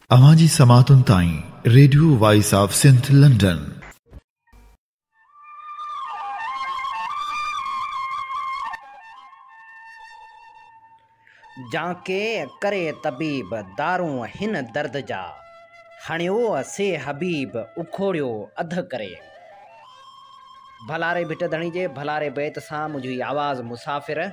अवाजी समातुन ताईं radio voice of Sindh London. जाके करे तबीब दारू हिन दर्द जा, हणियो से हबीब उखोड़ियो अध करे। भलारे भिट धणी जे भलारे बैत सां मुझी आवाज़ मुसाफ़िर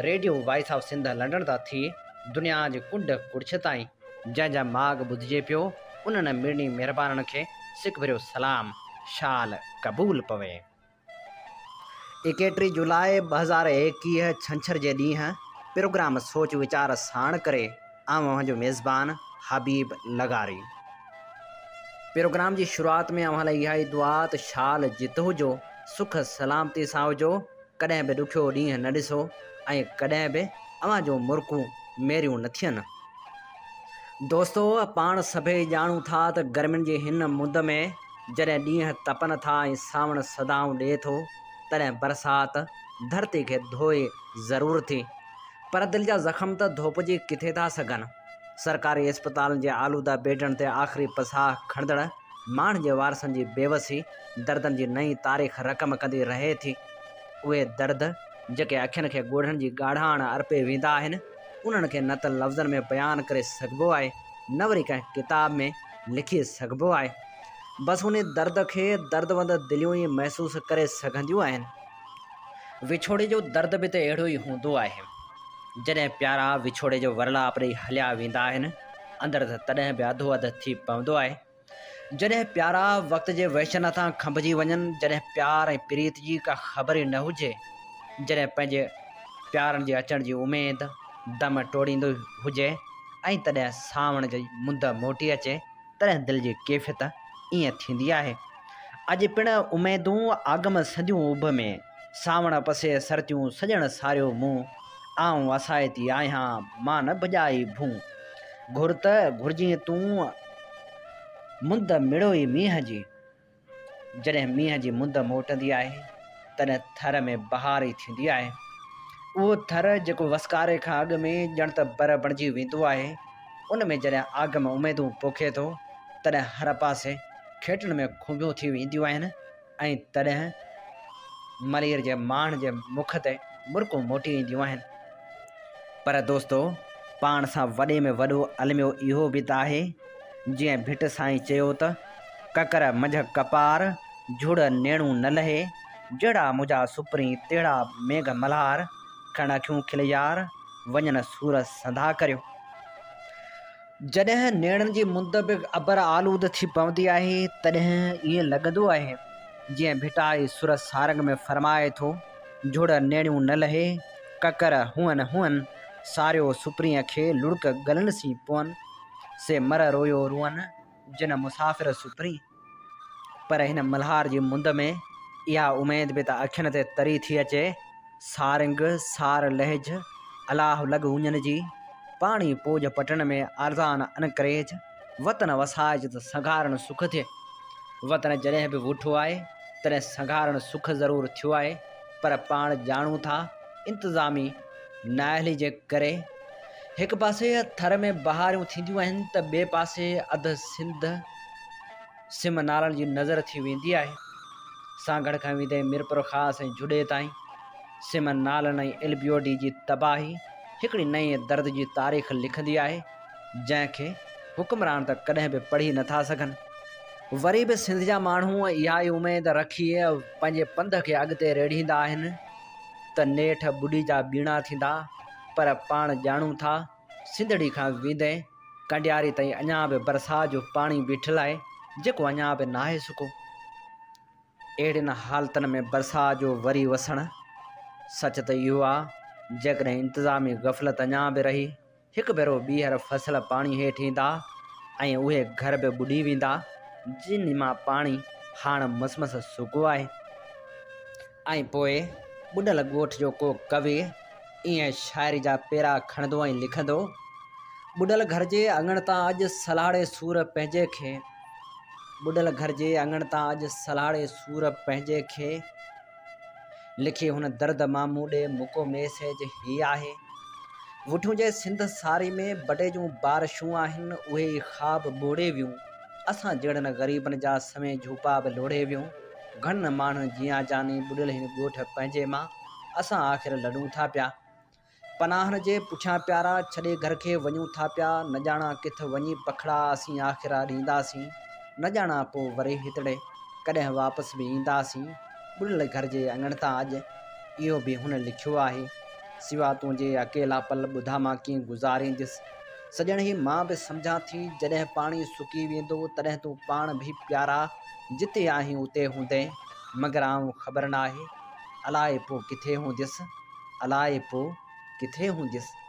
radio voice of Sindh London ता थी दुनिया जे कुंड कुड़छ ताईं जंहिंजा माग ॿुधिजे पियो उन्हनि मिड़नी महिरबाननि खे सिक भरियो सलाम शाल क़बूल पवे। 31 जुलाई 2021 छंछर जे ॾींहुं प्रोग्राम सोच वीचार साण करे जो मेज़बान हबीब लगारी। प्रोग्राम जी शुरुआत में अव्हां लाइ इहा ई दुआ त शाल जितो जो सुख सलामती सां हुजो, कॾहिं बि ॾुखियो ॾींहुं न ॾिसो ऐं कॾहिं बि अव्हां जो मुर्कूं मेरियूं न थियनि। दोस्तो, पाण सभई ॼाणूं था त गर्मियुनि जी हिन मुंद में जॾहिं ॾींहं तपनि था ऐं सावण सदाऊं ॾिए थो तॾहिं बरसाति धरती खे धोए ज़रूरु थी, पर दिलि जा ज़ख़्म त धोपिजी किथे था सघनि। सरकारी अस्पतालनि जे आलूदा बेडनि ते आख़िरी पसाह खणंदड़ माण्हुनि जे वारसनि जी बेवसी दर्दनि जी नई तारीख़ रक़म कंदी रहे थी। उहे दर्द जेके अखियुनि खे ॻोढ़नि जी ॻाढ़ाण अर्पे वेंदा आहिनि, उन्हनि खे न त लफ़्ज़नि में बयानु करे सघिबो आहे न वरी कंहिं किताब में लिखी सघिबो आहे। बसि उन दर्द खे दर्दवंद दिलियूं ई महसूसु करे सघंदियूं आहिनि। विछोड़े जो दर्द बि त अहिड़ो ई हूंदो आहे। जॾहिं प्यारा विछोड़े जो वरलाप ॾेई हलिया वेंदा आहिनि, अंदरि त तॾहिं बि अधो अधु थी पवंदो आहे। जॾहिं प्यारा वक़्त जे वहशन तां खंभिजी वञनि, जॾहिं प्यार ऐं प्रीत जी का ख़बर ई न हुजे, जॾहिं पंहिंजे प्यारनि जे अचण जी उमेद दम टोड़ींदो हुजे ऐं तॾहिं सावण जी मुंद मोटी अचे, तॾहिं दिलि जी कैफ़ियत ईअं थींदी आहे। अॼु पिणु उमेदूं आगम सदियूं उभ में, सावण पसे सरतियूं सॼण सारियो मुंहुं, आऊं असाइती आहियां मां न भॼाई भूं, घुर त घुरिजी तूं मुंद मिड़ो ई मींहं जी। जॾहिं मींहं जी मुंद मोटंदी आहे तॾहिं थर में बहार ई थींदी आहे। उहो थर जेको वसकारे खां अॻु में ॼण त बर बणिजी वेंदो आहे, उन में जॾहिं आगम उमेदूं पोखे थो तॾहिं हर पासे खेटनि में खुंबियूं थी वेंदियूं आहिनि ऐं तॾहिं मलीर जे माण्हुनि जे मुख ते मुर्कूं मोटी ईंदियूं आहिनि। पर दोस्तो, पाण सां वॾे में वॾो अलमियो इहो बि त आहे, जीअं भिट साईं चयो त ककर मंझ कपार झुड़ नेणू न लहे, जहिड़ा मुंहिंजा सुपरी तहिड़ा मेघ मल्हार, खण अखियूं खिल यार वञनि सूर संधा करियो। जॾहिं नेणनि जी मुंद बि अबर आलूद थी पवंदी आहे तॾहिं ईअं लॻंदो आहे जीअं भिटाई सुर सारंग में फरमाए थो, झुड़ नेणियूं न लहे, ककर हुअन हुअन, सारियो सुपरीअ खे लुड़क गलन सी पोअन, से मर रोयो रुअन जिन मुसाफ़िर सुपरी। पर हिन मल्हार जी मुंद में इहा उमेद बि त अखियुनि ते तरी थी अचे, सारंग सार लहज अलाह लॻ उञनि जी, पाणी पोज पटण में आरज़ान अनकरेज, वतन वसाइज त संघारण सुख थिए। वतन जॾहिं बि वुठो आहे तॾहिं संघारण सुख ज़रूरु थियो आहे, पर पाण ॼाणूं था इंतिज़ामी नाअहली जे करे हिक पासे थर में बहारियूं थींदियूं आहिनि त ॿिए पासे अधु सिंध सिम नालनि जी नज़र थी वेंदी आहे। सांगड़ खां वेंदे मिरपुर ख़ासि ऐं जुॾे ताईं सिम नालनि ऐं एलबीओडी जी तबाही हिकिड़ी नई दर्द जी तारीख़ लिखंदी आहे, जंहिंखे हुक्मरान त कॾहिं बि पढ़ी नथा सघनि। वरी बि सिंध जा माण्हू इहा ई उमेद रखी पंहिंजे पंध खे अॻिते रेड़ींदा आहिनि त नेठ ॿुड़ी जा बीणा थींदा, पर पाण ॼाणूं था सिंधड़ी खां वेंदे कंडियारी ताईं अञा बि बरसाति जो पाणी बीठल आहे, जेको अञा बि नाहे सुको। अहिड़ियुनि हालतुनि में बरसाति जो वरी वसणु सच त इहो आहे, जेकॾहिं इंतिज़ामी ग़फ़लत अञा बि रही हिकु भेरो ॿीहर फसल पाणी हेठि ईंदा ऐं उहे घर बि ॿुॾी वेंदा जिन मां पाणी हाणे मसमस सुको आहे। ऐं पोइ ॿुॾल ॻोठ जो को कवि ईअं शाइरी जा पेरा खणंदो ऐं लिखंदो, ॿुॾल घर जे अङण तां अॼु सलाड़े सूर पंहिंजे खे, ॿुॾल घर जे अङण तां अॼु सलाड़े सूर पंहिंजे खे, लिखी हुन दर्द मां मूं ॾे मुको मैसेज ही आहे, वठूं जे सिंध सारी में बड़े जूं बारिशूं आहिनि उहे ख़्वाब ॿोड़े वियूं। असां जहिड़नि ग़रीबनि जा समय झूपा बि लोढ़े वियूं। घणनि माण्हुनि जिया जानी ॿुॾियल हिन ॻोठ पंहिंजे मां असां आख़िर लॾूं था पिया। पनाहनि जे पुठियां प्यारा छॾे घर खे वञूं था पिया। न ॼाणा किथे वञी पखड़ा असीं आख़िर ॾींदासीं। न ॼाणा पोइ वरी हितड़े कॾहिं वापसि बि ईंदासीं। ॿुॾियल घर जे अङण तां अॼु इहो बि हुन लिखियो आहे, सिवा तुंहिंजे अकेला पल ॿुधा मां कीअं गुज़ारींदुसि। सॼण ही मां बि सम्झां थी जॾहिं पाणी सुकी वेंदो तॾहिं तूं पाण बि प्यारा जिते आहीं उते हूंदे, मगर आऊं ख़बर न आहे अलाए पोइ किथे हूंदुसि, अलाए पोइ किथे हूंदुसि।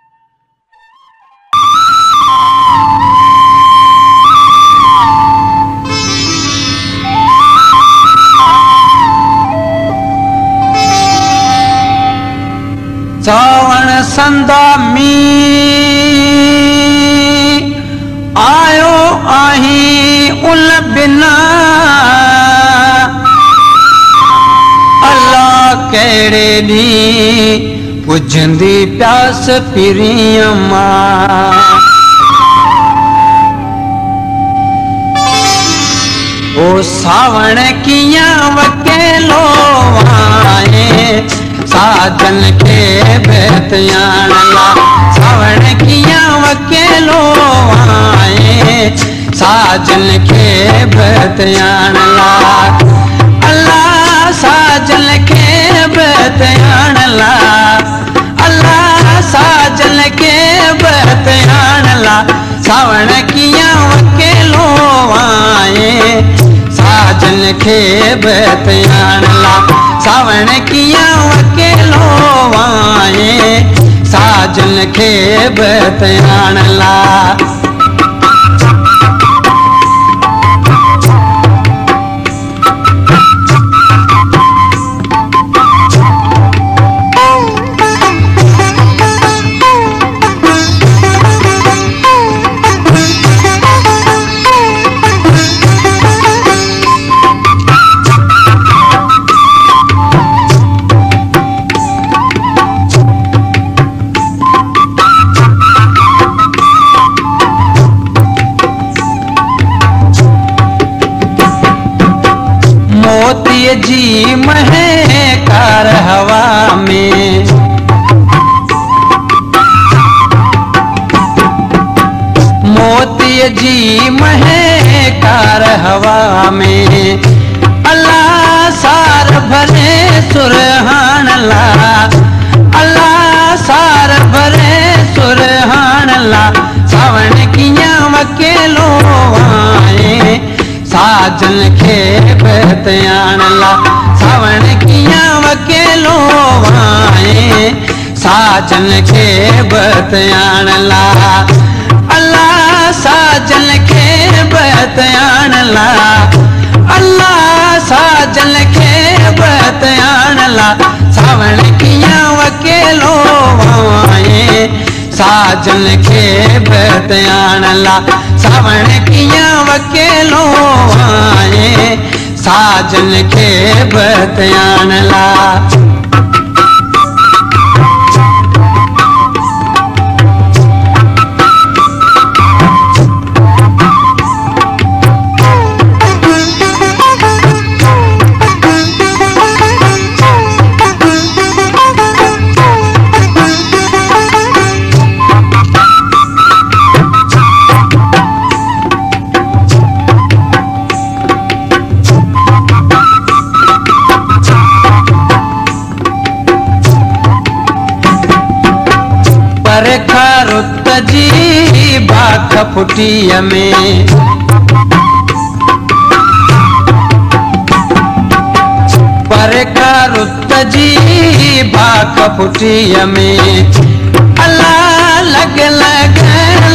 सावण संदा मी आयो आही उन बिना अल्लाह कहिड़े ॾींहुं पुॼंदी प्यास पिरीअ मां। ओ सावण कीअं वकेलो आए साजन खे बेतयान ला। सावण कीअं वकेलो आए साजन खे बेतयान ला। अल्लाह साजन खे बेतयान ला। अल्लाह साजन खे बेतयान ला। सावण कीअं वकेलो आए साजन खे बेतयान ला। सावण कीअं वकेलो आए साजन खे बेतयान ला। मोतीअ जी महकार हवा में मोतीअ जी महकार हवा में अल्लाह सार भरे सुरहान ला। अल्लाह सार भरे सुरहान ला। सावण कीअं वकेलो आए साजन खे बेतयान ला। सावण कीअं वकेलो आए साजन खे बेतयान ला। अल्लाह साजन खे बेतयान ला। अल्लाह साजन खे बेतयान ला। सावण कीअं वकेलो आए साजन खे बेतयान ला। सावण कीअं वकेलो आए साजन खे बेतयान ला। परखा रुत जी बाख फुटीअ में परखा रुत जी बाख फुटीअ में अल्लाह लग लग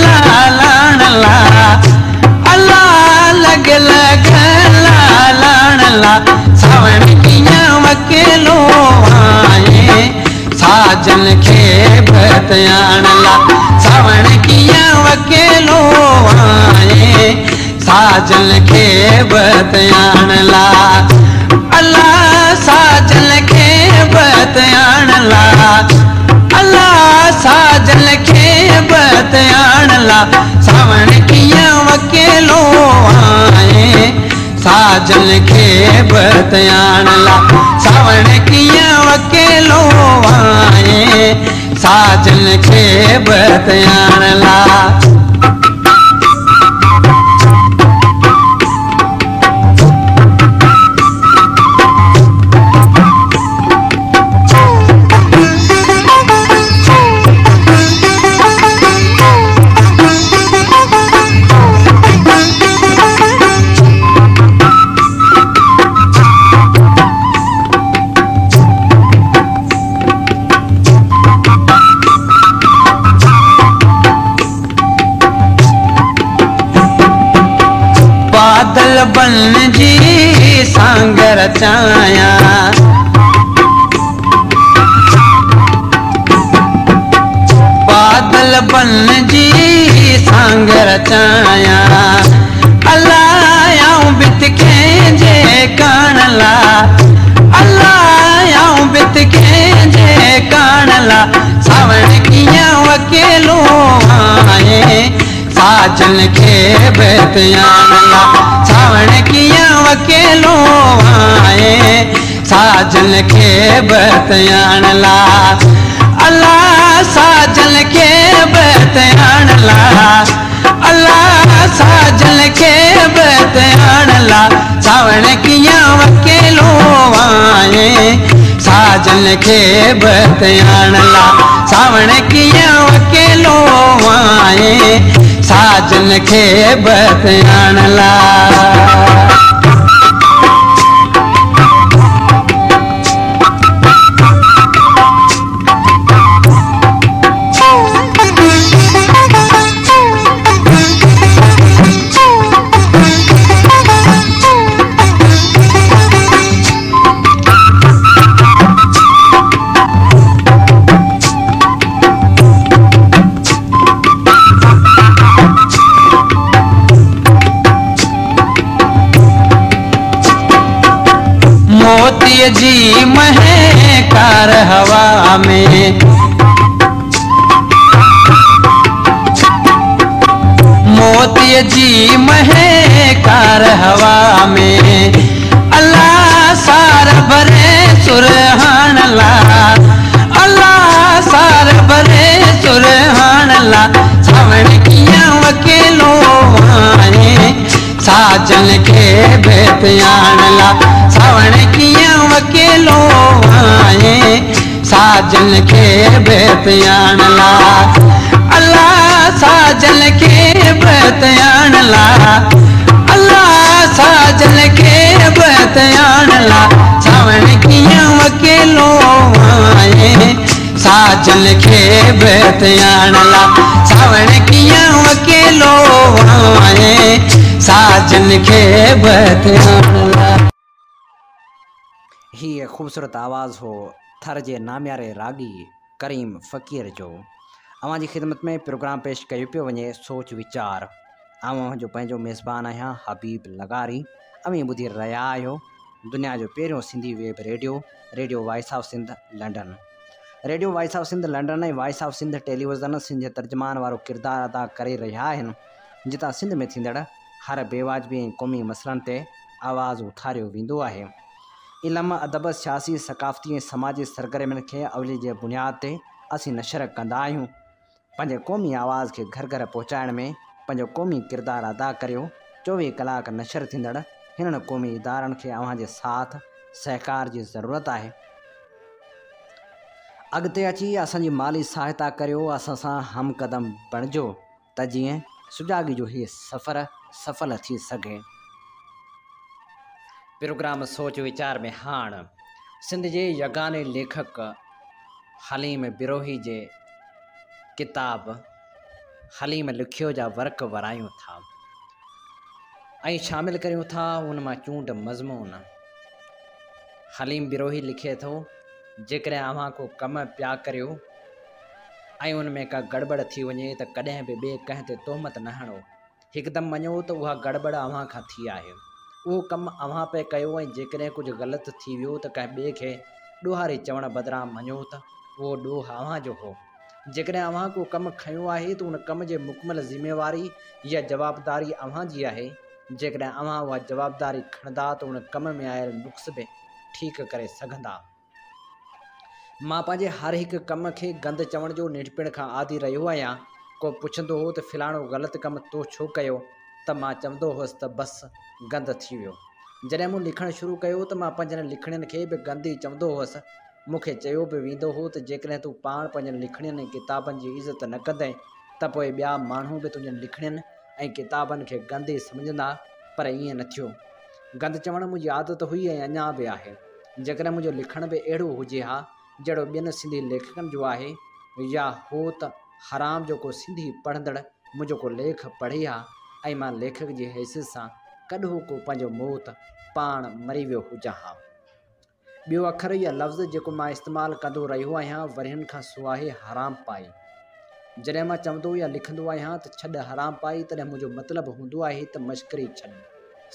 लालाण ला। अल्लाह लग लग लालाण ला। सावण कीअं वकेलो आए साजन खे बेतयान ला। सावण कीअं वकेलो आए साजन खे बेतयान ला। अल्लाह साजन खे बेतयान ला। अल्लाह साजन खे बतयाण ला सावण कीअं वकेलो आए साजन खे बतयाण ला सावण कीअं वकेलो आए साजन खे बतयाण ला बादल बन जी सांग रचाया बादल बन जी सांग रचाया अल्लाह आऊं बित के जे कान ला अल्लाह आऊं बित के जे कान ला सावण कीअं वकेलो आए साजन खे बतयाण ला सावण कीअं वकेलो आए साजन खे बतयाण ला अल्लाह साजन खे बतयाण ला अल्लाह साजन खे बतयाण ला सावण कीअं वकेलो आए साजन खे बतयाण ला सावण कीअं वकेलो आए साजन खे बतयाण ला मोती जी महकार हवा में मोती जी महकार हवा में अल्लाह सार भरे सुरहान ला अल्लाह सार भरे सुरहान ला सावण कीअं वकेलो आए साजन खे बतयाण ला सावण कीअं वकेलो आए साजन खे बतयाण ला अल्लाह साजन खे बतयाण ला अल्लाह साजन खे बतयाण ला सावण कीअं वकेलो आए साजन खे बतयाण ला सावण कीअं वकेलो आए साजन खे बतयाण ला ही खूबसूरत आवाज़ हो थर जे नाम्यारे रागी करीम फ़कीर जो अवां जी ख़िदमत में प्रोग्राम पेश कयो पियो वञे सोच वीचार अवां जो पंहिंजो मेज़बान आहियां हबीब लगारी अवी ॿुधी रहिया आहियो दुनिया जो पहिरियों Sindhi web radio voice of Sindh London radio voice of Sindh London ऐं voice of Sindh television Sindh तर्जमान वारो किरदारु अदा करे रहिया आहिनि जितां सिंध में थींदड़ हर बेवाजिबी ऐं क़ौमी मसइलनि ते आवाज़ उथारियो वेंदो आहे इल्म अदब सियासी सक़ाफ़ती ऐं समाजी सरगर्मियुनि खे अवली जे बुनियाद ते असीं नशर कंदा आहियूं पंहिंजे क़ौमी आवाज़ खे घर घर पहुचाइण में पंहिंजो क़ौमी किरदारु अदा करियो 24 कलाक नशर थींदड़ हिननि क़ौमी इदारनि खे अव्हां जे साथ सहकार जी ज़रूरत आहे अॻिते अची असांजी माली सहायता करियो असां सां हमक़दम बणिजो त जीअं सुजाॻी जो हीउ सफ़र सफल थी सघे प्रोग्राम सोच वीचार में हाण सिंध जे यगाने लेखक हलीम बिरोही जे किताब हलीम लिखियो जा वर्क वरायूं था ऐं शामिल करियूं था उन मां चूंड मज़मून हलीम बिरोही लिखे थो जेकॾहिं अव्हां को कमु पिया करियो ऐं उन में का गड़बड़ थी वञे त कॾहिं बि ॿिए कंहिं ते तोहमत न हणो हिकदमि मञो त उहा गड़बड़ अव्हां खां थी आहे उहो कमु अव्हां पे कयो ऐं जेकॾहिं कुझु ग़लति थी वियो त कंहिं ॿिए खे ॾोहारे चवण बदिरां मञो त उहो ॾोह अव्हां जो हो जेकॾहिं अव्हां को कमु खयो आहे त उन कम जे मुकमल ज़िम्मेवारी या जवाबदारी अव्हां जी आहे। जेकॾहिं अव्हां उहा जवाबदारी खणंदा त उन कम में आयल नुक़्स बि ठीकु करे सघंदा। मां पंहिंजे हर हिकु कम खे गंद चवण जो निंढपिण खां आदी रहियो आहियां। को पुछंदो हो त फिलाणो ग़लति कमु तो छो कयो, त मां चवंदो हुअसि त बसि गंद थी वियो। जॾहिं मूं लिखणु शुरू कयो त मां पंहिंजनि लिखणियुनि खे बि गंद ई चवंदो हुअसि। मूंखे चयो बि वेंदो हो त जेकॾहिं तूं पाण पंहिंजनि लिखणियुनि ऐं किताबनि जी इज़त न कंदे त पोइ ॿिया माण्हू बि तुंहिंजनि लिखणियुनि ऐं किताबनि खे गंद ई सम्झंदा। पर ईअं न थियो। गंद चवणु मुंहिंजी आदत हुई ऐं अञा बि आहे। जेकॾहिं मुंहिंजो लिखण बि अहिड़ो हुजे हा जहिड़ो ॿियनि सिंधी लेखकनि जो आहे, या हो त हराम जो को सिंधी पढ़ंदड़ मुंहिंजो को लेख पढ़े हा ऐं मां लेखक जी हैसियत सां कॾहिं को पंहिंजो मौत पाण मरी वियो हुजां हा। ॿियो अखर या लफ़्ज़ जेको मां इस्तेमालु कंदो रहियो आहियां वरियनि खां सो आहे हराम पाई। जॾहिं मां चवंदो या लिखंदो आहियां त छॾ हराम पाई, तॾहिं मुंहिंजो मतिलबु हूंदो आहे त मश्करी छॾ,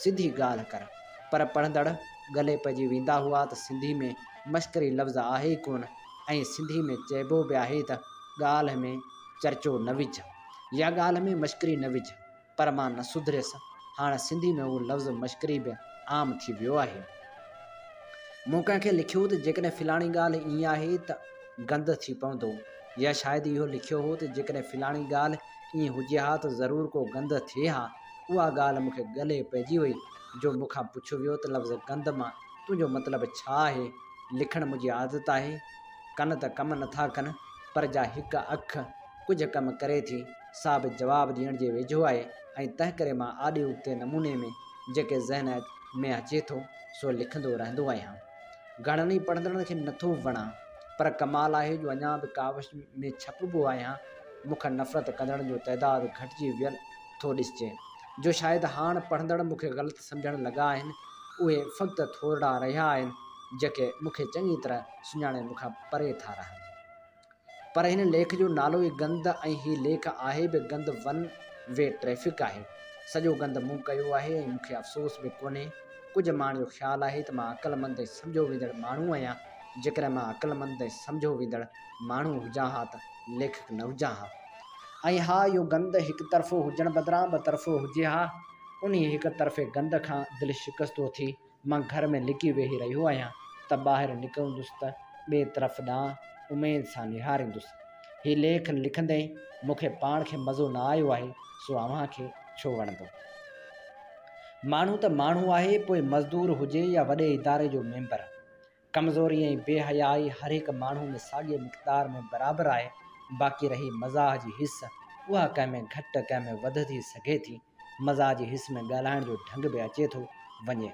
सिधी ॻाल्हि कर। पर पढ़ंदड़ गले पइजी वेंदा हुआ त सिंधी में मश्करी लफ़्ज़ आहे ई कोन ऐं सिंधी में चइबो बि आहे त ॻाल्हि में चर्चो न विझ या ॻाल्हि में मश्करी न विझ। पर मां न सुधरियसि। हाणे सिंधी में उहो लफ़्ज़ मश्करी बि आम थी वियो आहे। मूं कंहिंखे लिखियो त जेकॾहिं फिलाणी ॻाल्हि ईअं आहे त गंद थी पवंदो, या शायदि इहो लिखियो हो त जेकॾहिं फिलाणी ॻाल्हि ईअं हुजे हा त ज़रूरु को गंद थिए हा। उहा ॻाल्हि मूंखे गले पइजी वई जो मूंखां पुछियो वियो त लफ़्ज़ गंद मां तुंहिंजो मतिलबु छा आहे। लिखणु मुंहिंजी आदत आहे। कन त कमु नथा कनि, पर जा हिकु अखि कुझु कमु करे थी, सा बि जवाबु ॾियण जे वेझो आहे। ऐं तंहिं करे मां आॾे उॻते नमूने में जेके ज़हन में अचे थो सो लिखंदो रहंदो आहियां। घणनि ई पढ़ंदड़नि खे नथो वणां, पर कमाल आहे जो अञा बि कावश में छपिबो आहियां। मूंखां नफ़रत कंदड़नि जो तइदादु घटिजी वियल थो ॾिसिजे। जो शायदि हाणे पढ़ंदड़ मूंखे ग़लति सम्झणु लॻा आहिनि। उहे फ़क़्ति थोरा रहिया आहिनि जेके मूंखे चङी तरह सुञाणे मूंखां परे था रहनि। पर हिन लेख जो नालो ई गंद ऐं हीउ लेख आहे बि गंद वन वे ट्रैफ़िक आहे। सॼो गंद मूं कयो आहे ऐं मूंखे अफ़सोस बि कोन्हे। कुझु माण्हू जो ख़्यालु आहे त मां अक़लमंद ऐं सम्झो वेंदड़ माण्हू आहियां। जेकॾहिं मां अक़लमंद ऐं सम्झो वेंदड़ माण्हू हुजां हा त लेखक न हुजां हा। ऐं हा, इहो गंद हिकु तरफ़ो हुजण बदिरां ॿ तरफ़ो हुजे हा। उन हिकु तरफ़े गंद खां दिलि शिकस्तो थी मां घर में लिकी वेही रहियो आहियां त ॿाहिरि निकिरंदुसि त ॿिए तरफ़ ॾांहुं उमेद सां निहारींदुसि। हीउ लेख लिखंदे मूंखे पाण खे मज़ो न आयो आहे, सो अव्हां खे छो वणंदो। माण्हू त माण्हू आहे, पोइ मज़दूर हुजे या वॾे इदारे जो मेंबर। कमज़ोरी ऐं बेहयाई हर हिकु माण्हू में साॻिए मिक़दार में बराबरि आहे। बाक़ी रही मज़ाह जी हिस, उहा कंहिं में घटि कंहिं में वधि थी सघे थी। मज़ाह जी हिस में ॻाल्हाइण जो ढंग बि अचे थो वञे।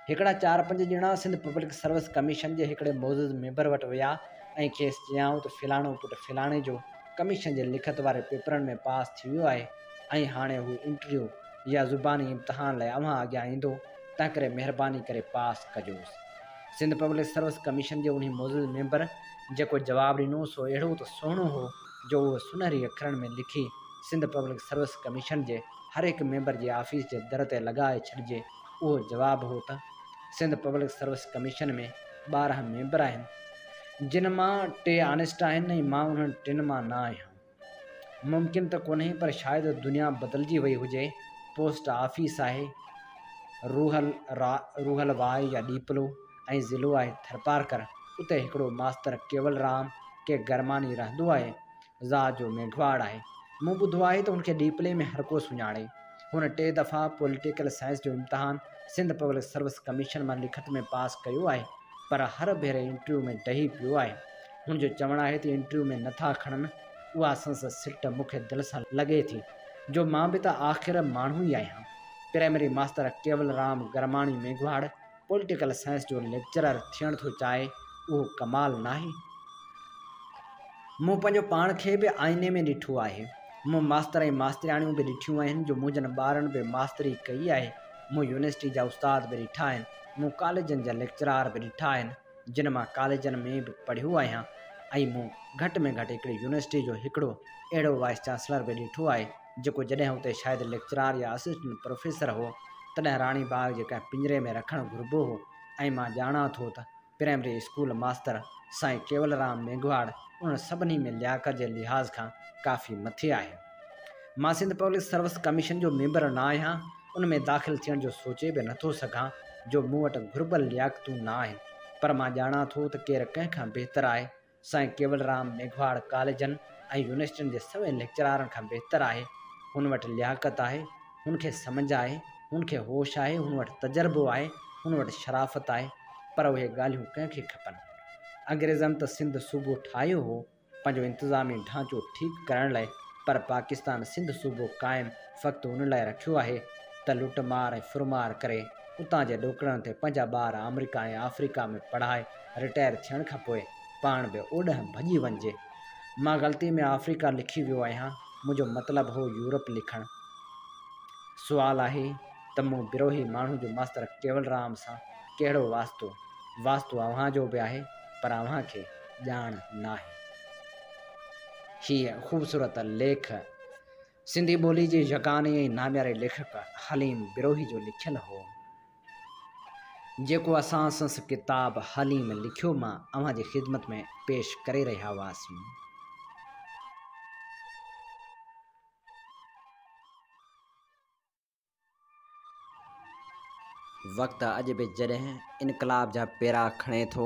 हिकिड़ा 4-5 ॼणा सिंध पब्लिक सर्विस कमीशन जे हिकिड़े मौजूदु मेंबर वटि विया ऐं खेसि चयाऊं त फिलाणो पुटु फिलाणे जो कमीशन जे लिखत वारे पेपरनि में पास थी वियो आहे ऐं हाणे हू इंटरव्यू या ज़ुबानी इम्तिहान लाइ अव्हां अॻियां ईंदो, तंहिं करे महिरबानी करे पास कजोसि। सिंध पब्लिक सर्विस कमीशन जे उन मौजूदु मेंबर जेको जवाबु ॾिनो सो अहिड़ो त सुहिणो हो जो उहो सुनहरी अखरनि में लिखी सिंध पब्लिक सर्विस कमीशन जे हर हिकु मेंबर जे ऑफिस जे दर ते लॻाए छॾिजे। उहो जवाबु हो त सिंध पब्लिक सर्विस कमीशन में 12 मेंबर आहिनि, जिन मां 3 ऑनेस्ट आहिनि ऐं मां उन्हनि 3 मां न आहियां। मुमकिन त कोन्हे, पर शायदि दुनिया बदिलजी वई हुजे। पोस्ट ऑफिस आहे रूहल वाई या डीपलो ऐं ज़िलो आहे थरपारकर। उते हिकिड़ो मास्तर केवल राम के गरमानी रहंदो आहे। ज़ात जो मेघवाड़ आहे। मूं ॿुधो आहे त हुनखे डीपले में हर को सुञाणे। हुन 3 दफ़ा पॉलिटिकल साइंस जो इम्तिहान सिंध पब्लिक सर्विस कमीशन मां लिखत में पास कयो आहे, पर हर भेरे इंटरव्यू में ॾही पियो आहे। हुनजो चवणु आहे त इंटरव्यू में नथा खणनि। उहा संस सिट मूंखे दिलि सां लॻे थी जो मां बि त आख़िर माण्हू ई आहियां। प्राइमरी मास्तर केवल राम गरमाणी मेघवाड़ पॉलिटिकल साइंस जो लेक्चरर थियणु थो चाहे, उहो कमाल नाहे। मूं पंहिंजो पाण खे बि आईने में ॾिठो आहे। मूं मास्तर ऐं मास्तरियाणियूं बि ॾिठियूं आहिनि जो मुंहिंजनि ॿारनि बि मास्तरी कई आहे। मूं यूनिवर्सिटी जा उस्ताद बि ॾिठा आहिनि। मूं कॉलेजनि जा लेक्चरार बि ॾिठा आहिनि, जिन मां कॉलेजनि में बि पढ़ियो आहियां। ऐं मूं घटि में घटि हिकिड़ी यूनिवर्सिटी जो हिकिड़ो अहिड़ो वाइस चांसलर बि ॾिठो आहे जेको जॾहिं हुते शायदि लेक्चरार या असिस्टेंट प्रोफेसर हो, तॾहिं राणी बाग जे कंहिं पिंजरे में रखणु घुरिबो हो। ऐं मां ॼाणा थो त प्राइमरी स्कूल मास्तर साईं केवलराम मेघवाड़ उन सभिनी में लियाकत जे लिहाज़ खां काफ़ी मथे आहे। मां सिंध पब्लिक सर्विस कमीशन जो मेंबर न आहियां, उन में दाख़िल थियण जो सोचे बि नथो सघां जो मूं वटि घुरिबल लियाकतूं न आहिनि, पर मां ॼाणा थो त केरु कंहिंखां बहितर आहे। साईं केवलराम मेघवाड़ कॉलेजनि ऐं यूनिवर्सिटियुनि जे सभई लेक्चरारनि खां बहितर आहे। हुन वटि लियाकत आहे, हुनखे सम्झ आहे, हुनखे होश आहे, हुन वटि तजर्बो आहे, हुन वटि शराफ़त आहे, पर उहे ॻाल्हियूं कंहिंखे खपनि। अंग्रेज़नि त सिंध सूबो ठाहियो हो पंहिंजो इंतिज़ामी ढांचो ठीकु करण लाइ, पर पाकिस्तान सिंध सूबो क़ाइमु फ़क़्तु हुन लाइ रखियो आहे त लुटमार ऐं फुरमार करे उतां जे ॾोकड़नि ते पंहिंजा ॿार अमेरिका ऐं अफ्रीका में पढ़ाए रिटायर थियण खां पोइ पाण बि ओॾह भॼी वञिजे। मां ग़लती में अफ्रीका लिखी वियो आहियां, मुंहिंजो मतिलबु हो यूरोप लिखणु। सुवालु आहे त मूं बिरोही माण्हू जो मास्तर केवलराम सां कहिड़ो वास्तो अव्हां जो बि आहे, पर अव्हां खे ॼाण नाहे। हीअ ख़ूबसूरत लेख सिंधी ॿोली जे यगानी ऐं नाम्यारे लेखक हलीम बिरोही जो लिखियलु हो, जेको असां संस किताब हलीम लिखियो मां अव्हां जी ख़िदमत में पेश करे रहिया हुआसीं। वक़्तु अॼु बि जॾहिं इनकलाब जा पेरा खणे थो,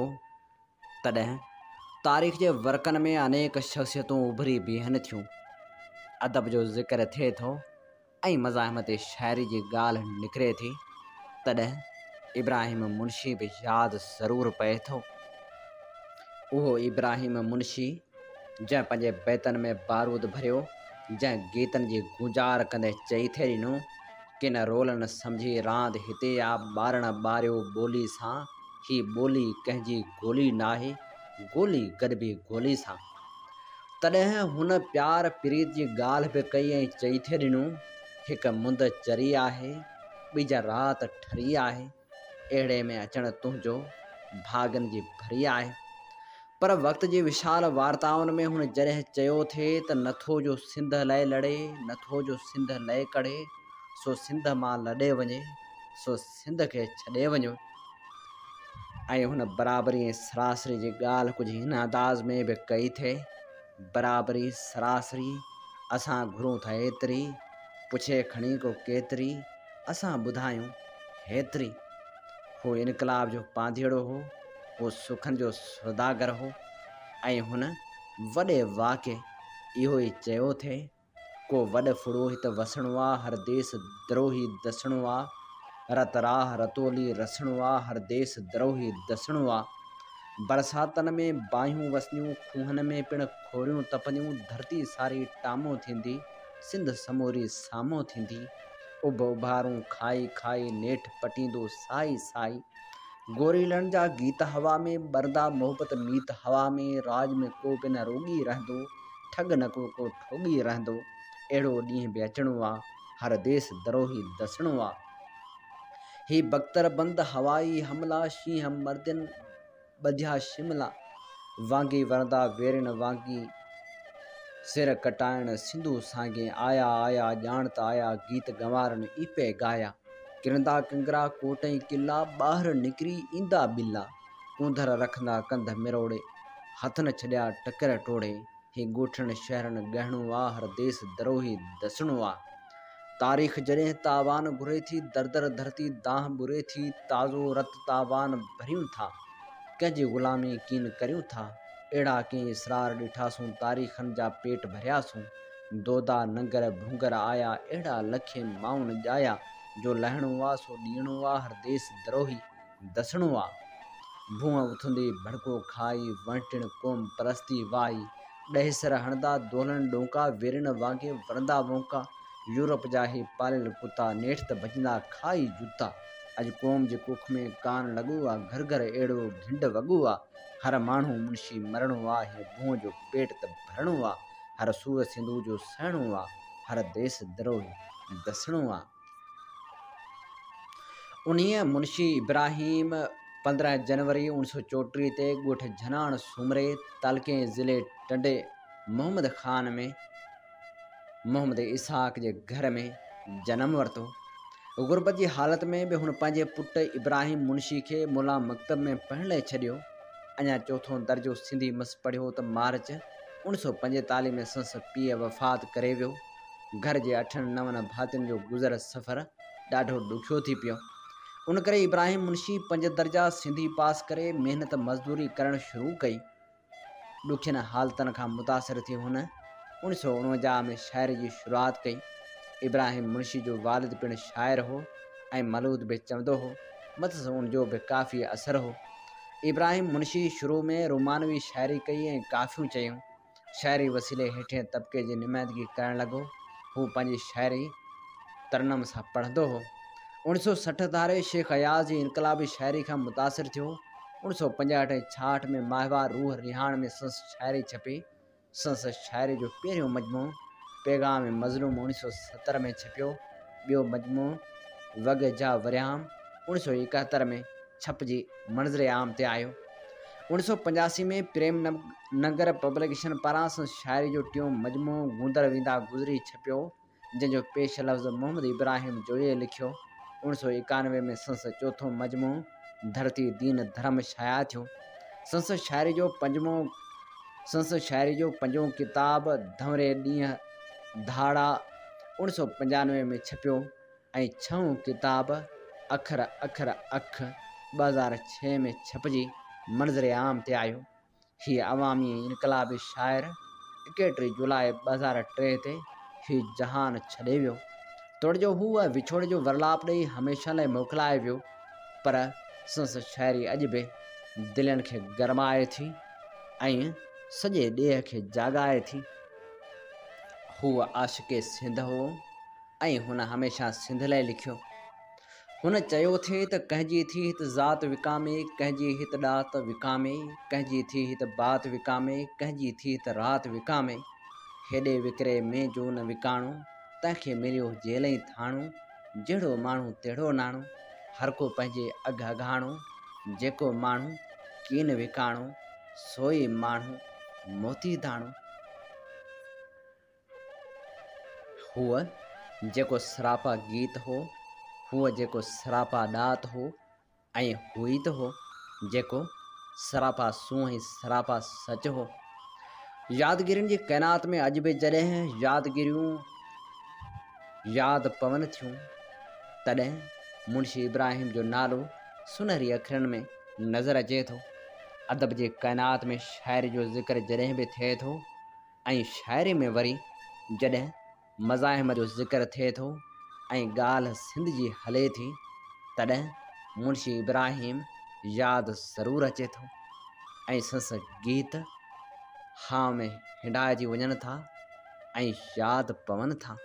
तॾहिं तारीख़ जे वर्कनि में अनेक शख़्सियतूं उभरी बीहनि थियूं, अदब जो ज़िक्र थिए थो ऐं मज़ाहिमत शाइरी जी ॻाल्हि निकिरे थी, तॾहिं इब्राहिम मुंशी बि यादि ज़रूरु पए थो। उहो इब्राहिम मुंशी जंहिं पंहिंजे बैतनि में बारूद भरियो, जंहिं गीतनि जी गुज़ार कंदे चई थे ॾिनो, किन रोल न सम्झी रांदि हिते आ ॿारण ॿारियो ॿोली सां, ही ॿोली कंहिंजी गोली नाहे, गोली गॾिबी गोली सां। तॾहिं हुन प्यार प्रीत जी ॻाल्हि बि कई ऐं चई थे ॾिनो, हिकु मुंद चरी आहे, ॿिज राति ठरी आहे, अहिड़े में अचणु तुंहिंजो भागनि जी भरी आहे। पर वक़्त जी विशाल वार्ताउनि में हुन जॾहिं चयो थे त नथो जो सिंध लाइ लड़े, नथो जो सिंध लाइ कड़े, सो सिंध मां लॾे वञे, सो सिंध खे छॾे वञो। ऐं हुन बराबरी ऐं सरासरी जी ॻाल्हि कुझु हिन अंदाज़ में बि कई थे, बराबरी सरासरी असां घुरूं था एतिरी, पुछे खणी को केतिरी, असां ॿुधायूं हेतिरी। हू इनकलाब जो पांधीड़ो हो, वो सुखनि जो सौदागर हो, ऐं हुन वॾे वाक़े इहो ई चयो थे, को वॾ फुड़ोहित वसणो आ, हर देश द्रोही दसणो आ, रत राह रतोली रसणो आ, हर देश द्रोही दसणो आ। बरसातनि में बाहियूं वसनियूं, खूहनि में पिण खोरियूं तपंदियूं, धरती सारी टामो थींदी, सिंध समूरी सामो थींदी, उभ उभारूं खाई खाई नेठि पटींदो साई साई, गोरीलनि जा गीत हवा में बरदा मोहबत मीत हवा में, राज में को बि न रोगी रहंदो, ठग न को ठोगी रहंदो, अहिड़ो ॾींहुं बि अचणो आ, हर देश द्रोही दसणो आ। ही बख्तरबंद हवाई हमला, शींहं मर्दन ॿधिया शिमला, वांगी वरंदा वेरन वांगी सिर कटाइण सिंधू सांगे, आया आया ॼाण त आया, गीत गंवारनि ई पे गाया, किरंदा किंगरा कोटई किला, ॿाहिरि निकिरी ईंदा बिला, कूंधर रखंदा कंध मिरोड़े, हथ न छॾिया टकर टोड़े, ही ॻोठनि शहरनि गहणो आ, हर देश द्रोही दसणो आ। तारीख़ जॾहिं तावान घुरे थी, दरदर धरती दाह बुरे थी, ताज़ो रत तावान भरियूं था, कंहिंजी ग़ुलामी कीन करियूं था, अहिड़ा कंहिं इसरार ॾिठासूं, तारीख़नि जा पेट भरियासूं, दोदा नंगर भूंगर आया, अहिड़ा लखे माउनि ॼाया, जो लहणो आ सो ॾियणो आ, हर देश द्रोही दसणो आ। भूअं उथंदी भड़को खाई, वणटिण क़ौम परस्ती वाई, ॾहेसर हणंदा दोलनि डोंका, वेरन वांगे वरंदा वोंका, यूरोप जा ही पालियल कुता, नेठि त भॼंदा खाई जूता, अॼु क़ौम जे कुख में कान लॻो आ, घर घर अहिड़ो ढिंड वॻो आ, हर माण्हू मुंशी मरणो आ, हिन भूअं जो पेट त भरणो आ, हर सूर सिंधू जो सहणो आ, हर देश द्रोही दसणो आ। उन्हीअ मुंशी इब्राहिम 15 जनवरी 1934 ते ॻोठ झनाण सूमरे तालके ज़िले टंडे मोहम्मद ख़ान में मोहम्मद इसहाक जे घर में जनम वरितो। गुरबत जी हालत में भी हुन पंहिंजे पुट इब्राहिम मुंशी खे मुला मकतब में पढ़ण लाइ छॾियो। अञा चौथों दर्जो सिंधी मस पढ़ियो त मार्च 1945 में संस पीउ वफ़ात करे वियो। घर जे 8-9 भातियुनि जो गुज़र सफ़र ॾाढो ॾुखियो थी पियो। उन करे इब्राहिम मुंशी 5 दर्जा सिंधी पास करे महिनत मज़दूरी करणु शुरू कई। ॾुखियनि हालतनि खां मुतासिर थी हुन 1949 में शाइरी जी शुरूआत कई। इब्राहिम मुंशी जो वालिद पिणु शाइर हो ऐं मलूद बि चवंदो हो, मथस उनजो बि काफ़ी असरु हो। इब्राहिम मुंशी शुरू में रोमानवी शाइरी कई ऐं काफ़ियूं चयूं। शाइरी वसीले हेठिएं तबिके जी नुमाइंदगी करणु लॻो। हू पंहिंजी शाइरी तरनम सां पढ़ंदो हो। 1960 धारे शेख अयाज़ जी इनकलाबी शाइरी खां मुतासिर थियो। 1965-66 में माहवार रूह रिहाण में संस शाइरी छपी। संस शाइरी जो पहिरियों मजमू पैगाम मज़लूम 1970 में छपियो। ॿियो मजमू वग जा वरियाम 1971 में छपजी मंज़र आम ते आयो। 1985 में प्रेम नगर पब्लिकेशन पारां संस शाइरी जो टियों मजमू गूंदड़ वेंदा गुज़री छपियो, जंहिंजो पेश लफ़्ज़ मोहम्मद इब्राहिम जोईअ लिखियो। 1991 में संस चौथों मजमू धरती दीन धर्म शाया थियो। संस शाइरी जो पंजों किताब धंवरे ॾींहं धाड़ा 1995 में छपियो ऐं 6 किताब अखर अखर अख 2006 में छपजी मंज़र आम ते आयो। हीअ अवामी इनकलाबी शाइर 31 जुलाई 2003 ते ही जहान छॾे वियो। तोड़जो हू विछोड़ जो वरलाप ॾेई हमेशह लाइ मोकिलाए वियो, पर संस शाइरी अॼु बि दिलनि खे गरमाए थी ऐं सॼे ॾेह खे जाॻाए थी। हू आशिक़े सिंध हो ऐं हुन हमेशह सिंध लाइ लिखियो। हुन चयो थे त कंहिंजी थी हित ज़ात विकामे, कंहिंजी हित ॾात विकामे, कंहिंजी थी हित बात विकामे, कंहिंजी थी हित रात विकामे। हेॾे विकिरे में जो न विकाणो, तंहिंखे मिलियो जेलई थाणो। जहिड़ो माण्हू तहिड़ो नाणो, हर को पंहिंजे अघ अघाणो। जेको माण्हू कीन विकाणो, सोई माण्हू मोती दाणो। हुआ जेको सरापा गीत हो, हुआ जेको सरापा ॾात हो, ऐं हुई त हो जेको सरापा सूंह ऐं सरापा सच हो। यादगिरियुनि जी कैनात में अॼु बि जॾहिं यादगिरियूं यादि पवन थियूं, तॾहिं मुंशी इब्राहिम जो नालो सुनहरी अखरनि में नज़र अचे थो। अदब जे कैनात में शाइरी जो ज़िक्र जॾहिं बि थिए थो ऐं शाइरी में वरी जॾहिं मज़ाहिम जो ज़िक्र थिए थो ऐं ॻाल्हि सिंध जी हले थी, तॾहिं मुंशी इब्राहिम यादि ज़रूरु अचे थो ऐं संस गीत हां में हिंडाइजी वञनि था ऐं यादि पवनि था।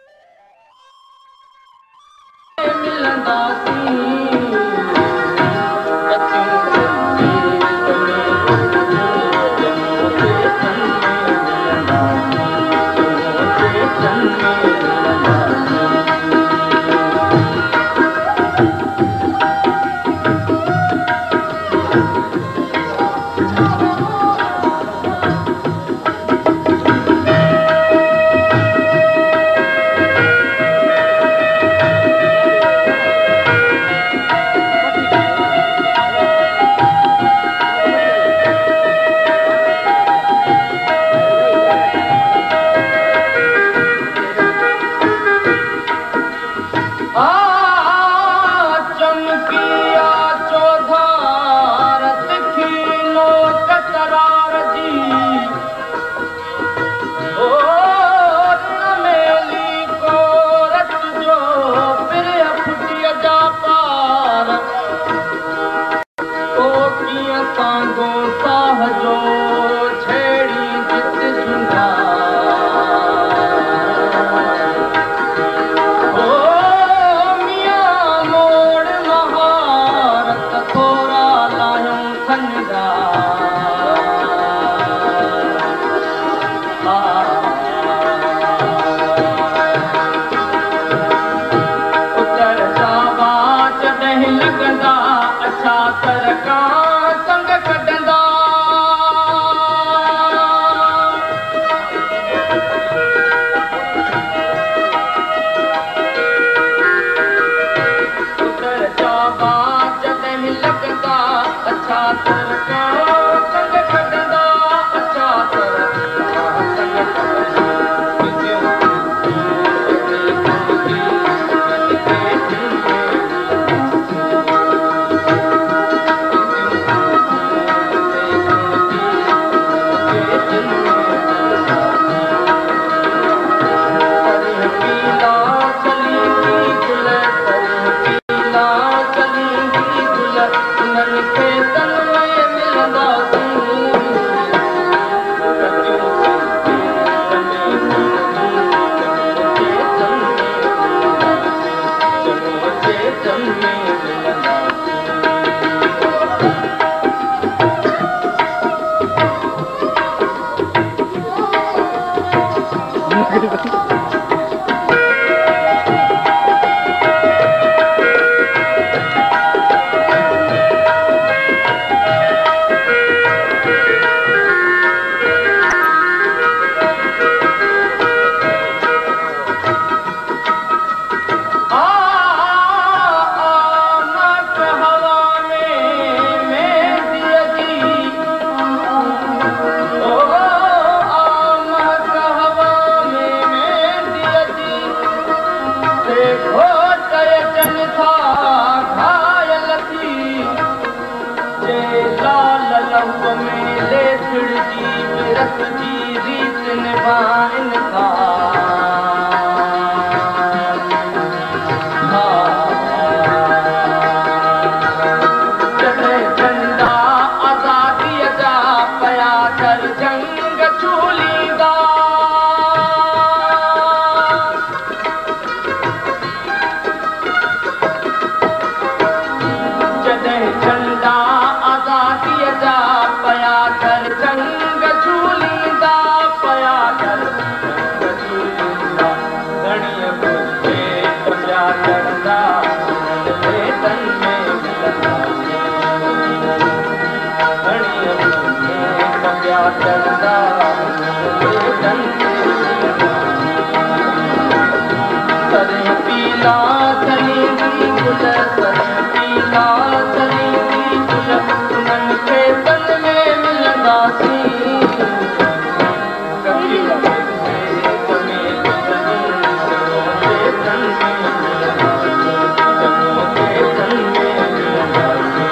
सीरत जी रीत निभाइन था जॾहिं झंडा आज़ादीअ जा पया कर जंग छूलींदा जॾहिं झंडा आज़ादीअ जा पया कर जंग छूलींदा पया कर जंग छूलींदा घणीअ बुझे पया करंदा वेतन में मिलंदा घणीअ बुझे पया करंदा वेतन में मिलंदा सरे पीला सलींदी गुल सरे पीला सलींदी गुल उन्हनि खे तन में मिलंदासीं कभी वेत में वेतन में मिलंदासीं वेतन में मिलंदासीं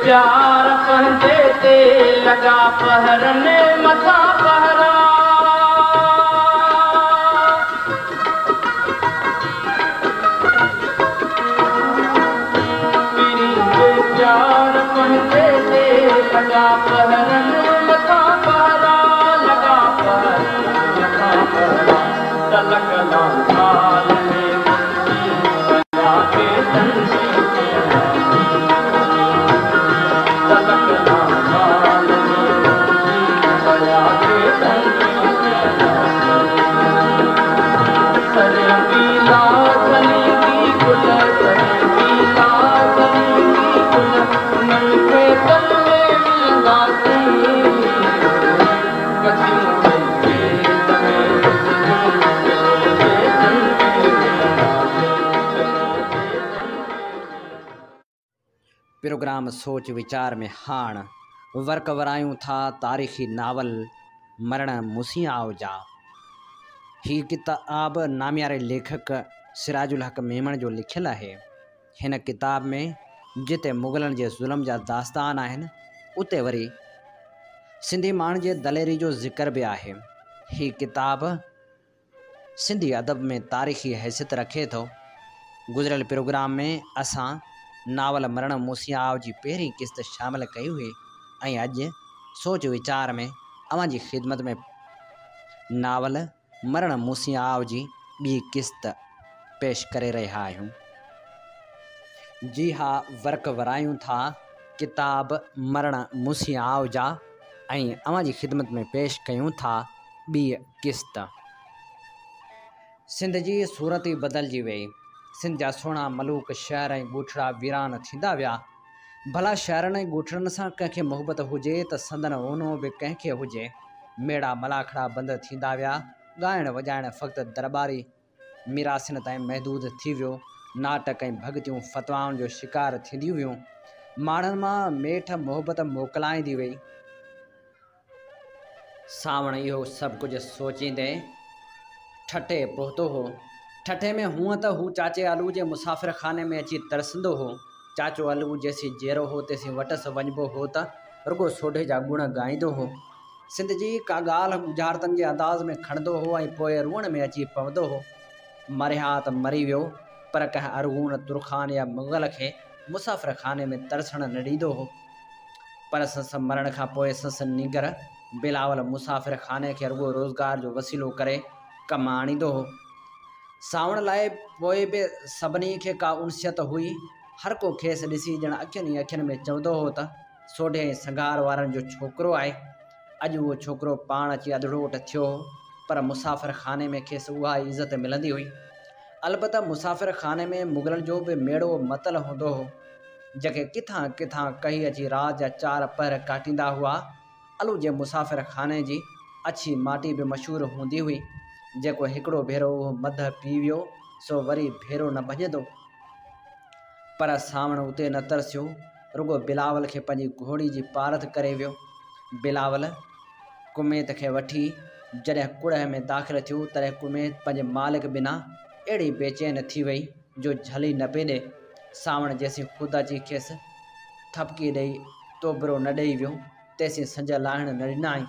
प्यार पंहिंजे ते लॻा पहरनि मथां पहरा प्यार पंहिंजे ते लॻा पहरनि मथां पहरा लॻा पहरनि मथां पहरा तलक लाल में बया के तंजी प्रोग्राम सोच विचार में हाण वर्क वरायूं था तारीख़ी नावल मरण मुसियाव जा। ही किताब नामियारे लेखक सिराजुल हक मेमण जो लिखियल आहे। हिन किताब में जिते मुग़लनि जे ज़ुल्म जा दास्तान आहिनि उते वरी सिंधी माण्हुनि जे दलेरी जो ज़िक्र बि आहे। ही किताब सिंधी अदब में तारीख़ी हैसियत रखे थो। गुज़िरियल प्रोग्राम में असां नावल मरण मुसियाव जी पहिरीं क़िस्त शामिल कई हुई ऐं अॼु सोच वीचार में अवां जी ख़िदमत में नावल मरण मुसियाव जी ॿी क़िस्त पेश करे रहिया आहियूं। जी हा, वर्क वरायूं था किताब मरण मुसियाव जा ऐं अवां जी ख़िदमत में पेश कयूं था ॿी क़िस्त। सिंध जी सूरत ई बदिलजी वई। सिंध जा सुहिणा मलूक शहर ऐं ॻोठड़ा वीरान थींदा विया। भला शहरनि ऐं ॻोठड़नि सां कंहिंखे मोहबत हुजे त संदन ओनो बि कंहिंखे हुजे। मेड़ा मलाखड़ा बंद थींदा विया। ॻाइण वॼाइण फ़क़्ति दरबारी मिरासिन ताईं महदूद थी वियो। नाटक ऐं भॻतियूं फ़तवाउनि जो शिकार थींदियूं वियूं। माण्हुनि मां मेठ मोहबत मोकिलाईंदी वई। सावण इहो सभु कुझु सोचींदे ठठे पहुतो हो। ठठे में हूअं त हू चाचे अलू जे मुसाफ़िर खाने में अची तरसंदो हो। चाचो अलू जेसी जेरो हो तेसी वटस वञिबो हो त रुगो सोढे जा गुण ॻाईंदो हो। सिंध जी का ॻाल्हि गुजारतनि जे अंदाज़ में खणंदो हो ऐं पोइ रुअण में अची पवंदो हो। मरिहा त मरी वियो, पर कंहिं अरगून तुरखान या मुग़ल खे मुसाफ़िर खाने में तरसण न ॾींदो हो। पर संस मरण खां पोइ संस नीगर बिलावल मुसाफ़िर खाने खे रुगो रोज़गार जो वसीलो करे कमु आणींदो हो। सावण लाइ पोइ बि सभिनी खे का उनसियत हुई। हर को खेसि ॾिसी ॼण अखियुनि ई अखियुनि में चवंदो हो त सोढे ऐं संगार वारनि जो छोकिरो आहे। अॼु उहो छोकिरो पाण अची अधड़ोट थियो हो, पर मुसाफ़िर खाने में खेसि उहा इज़त मिलंदी हुई। अलबत्त मुसाफ़िर खाने में मुग़लनि जो बि मेड़ो मतल हूंदो हो, जेके किथां किथां कही अची रात जा 4 पहर काटींदा हुआ। अलू जे मुसाफ़िर खाने जी अच्छी माटी बि मशहूरु हूंदी हुई। जेको हिकिड़ो भेरो उहो मध पी वियो सो वरी भेरो न भॼंदो। पर सावण उते न तरसियो, रुगो बिलावल खे पंहिंजी घोड़ी जी पारत करे वियो। बिलावल कुमेत खे वठी जॾहिं कुड़ह में दाख़िल थियो तॾहिं कुमेत पंहिंजे मालिक बिना अहिड़ी बेचैन थी वई जो झली न पिए ॾे। सावण जेसीं ख़ुदा जी खेसि थपकी ॾेई तोबरो न ॾेई वियो तेसीं संज लाहिण न ॾिनाई।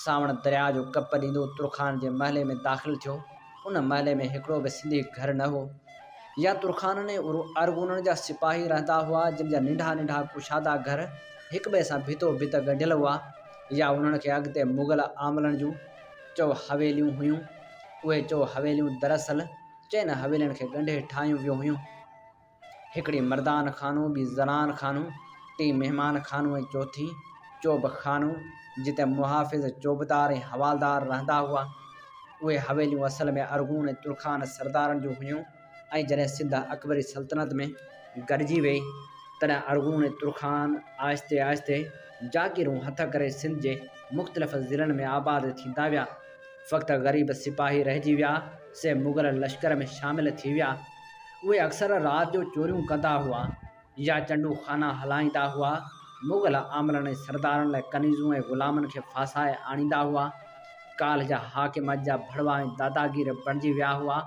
सावण दरिया जो कप ॾींदो तुरखान जे महले में दाख़िल थियो। उन महले में हिकिड़ो बि सिंधी घर न हो। या तुरखान ने अरगुननि जा सिपाही रहंदा हुआ जिन जा नंढा नंढा कुशादा घर हिक ॿिए सां भितो भित ॻंढियल हुआ। या उन्हनि खे अॻिते मुग़ल आमलनि जूं चो हवेलियूं हुयूं। उहे चो हवेलियूं दरअसल चइनि हवेलियुनि खे ॻंढे ठाहियूं वियूं हुयूं। हिकिड़ी मर्दान खानो, ॿी ज़नान खानो, टी महिमान खानो ऐं चौथी चोब खानो जिते मुहाफ़िज़, चौबदार ऐं हवालदार रहंदा हुआ। उहे हवेलियूं असल में अरगून ऐं तुरखान सरदारनि जूं हुयूं। ऐं जॾहिं सिंध अकबरी सल्तनत में गॾिजी वई तॾहिं अरगून ऐं तुरखान आहिस्ते आहिस्ते जागीरूं हथ करे सिंध जे मुख़्तलिफ़ ज़िलनि में आबाद थींदा विया। फ़क़्ति ग़रीब सिपाही रहिजी विया से मुग़ल लश्कर में शामिल थी विया। उहे अक्सर राति जो चोरियूं कंदा हुआ या चंडू खाना हलाईंदा हुआ। मुग़ल आमलनि ऐं सरदारनि लाइ कनीज़ूं ऐं ग़ुलामनि खे फासाए आणींदा हुआ। काल जा हाकिम अॼ जा भड़वा ऐं दादागीर बणिजी विया हुआ।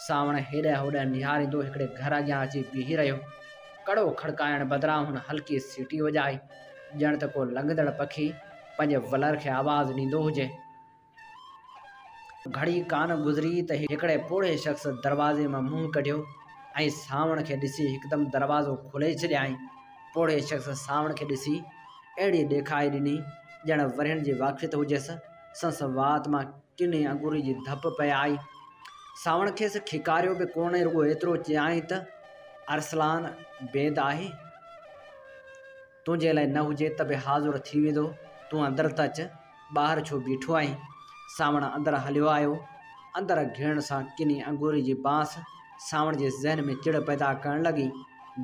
सावण हेॾां होॾां निहारींदो हिकिड़े घर अॻियां अची बीही रहियो। कड़ो खड़काइण बदिरां हुन हल्की सीटी वॼाई, ॼण त को लंघंदड़ पखी पंहिंजे वलर खे आवाज़ ॾींदो हुजे। घड़ी कान गुज़री त हिकिड़े पोड़े शख़्स दरवाज़े मां मुंहुं कढियो ऐं सावण खे ॾिसी हिकदमि दरवाज़ो खोले छॾियाईं। पोड़े शख़्स सावण खे ॾिसी अहिड़ी ॾेखारी ॾिनी ॼण वरियण जी वाक़िफ़ हुजेसि। संस वात मां किनी अंगूरी जी धप पे आई। सावण खेसि खिकारियो बि कोन, रुगो एतिरो चयाईं त अरसलान बेद आहे, तुंहिंजे लाइ न हुजे त बि हाज़ुर थी वेंदो। तूं अंदरि त अच, ॿाहिरि छो बीठो आहीं। सावण अंदरि हलियो आयो। अंदरि घिरण सां किनी अंगूरी जी बांस सावण जे ज़हन में चिड़ पैदा करण लॻी।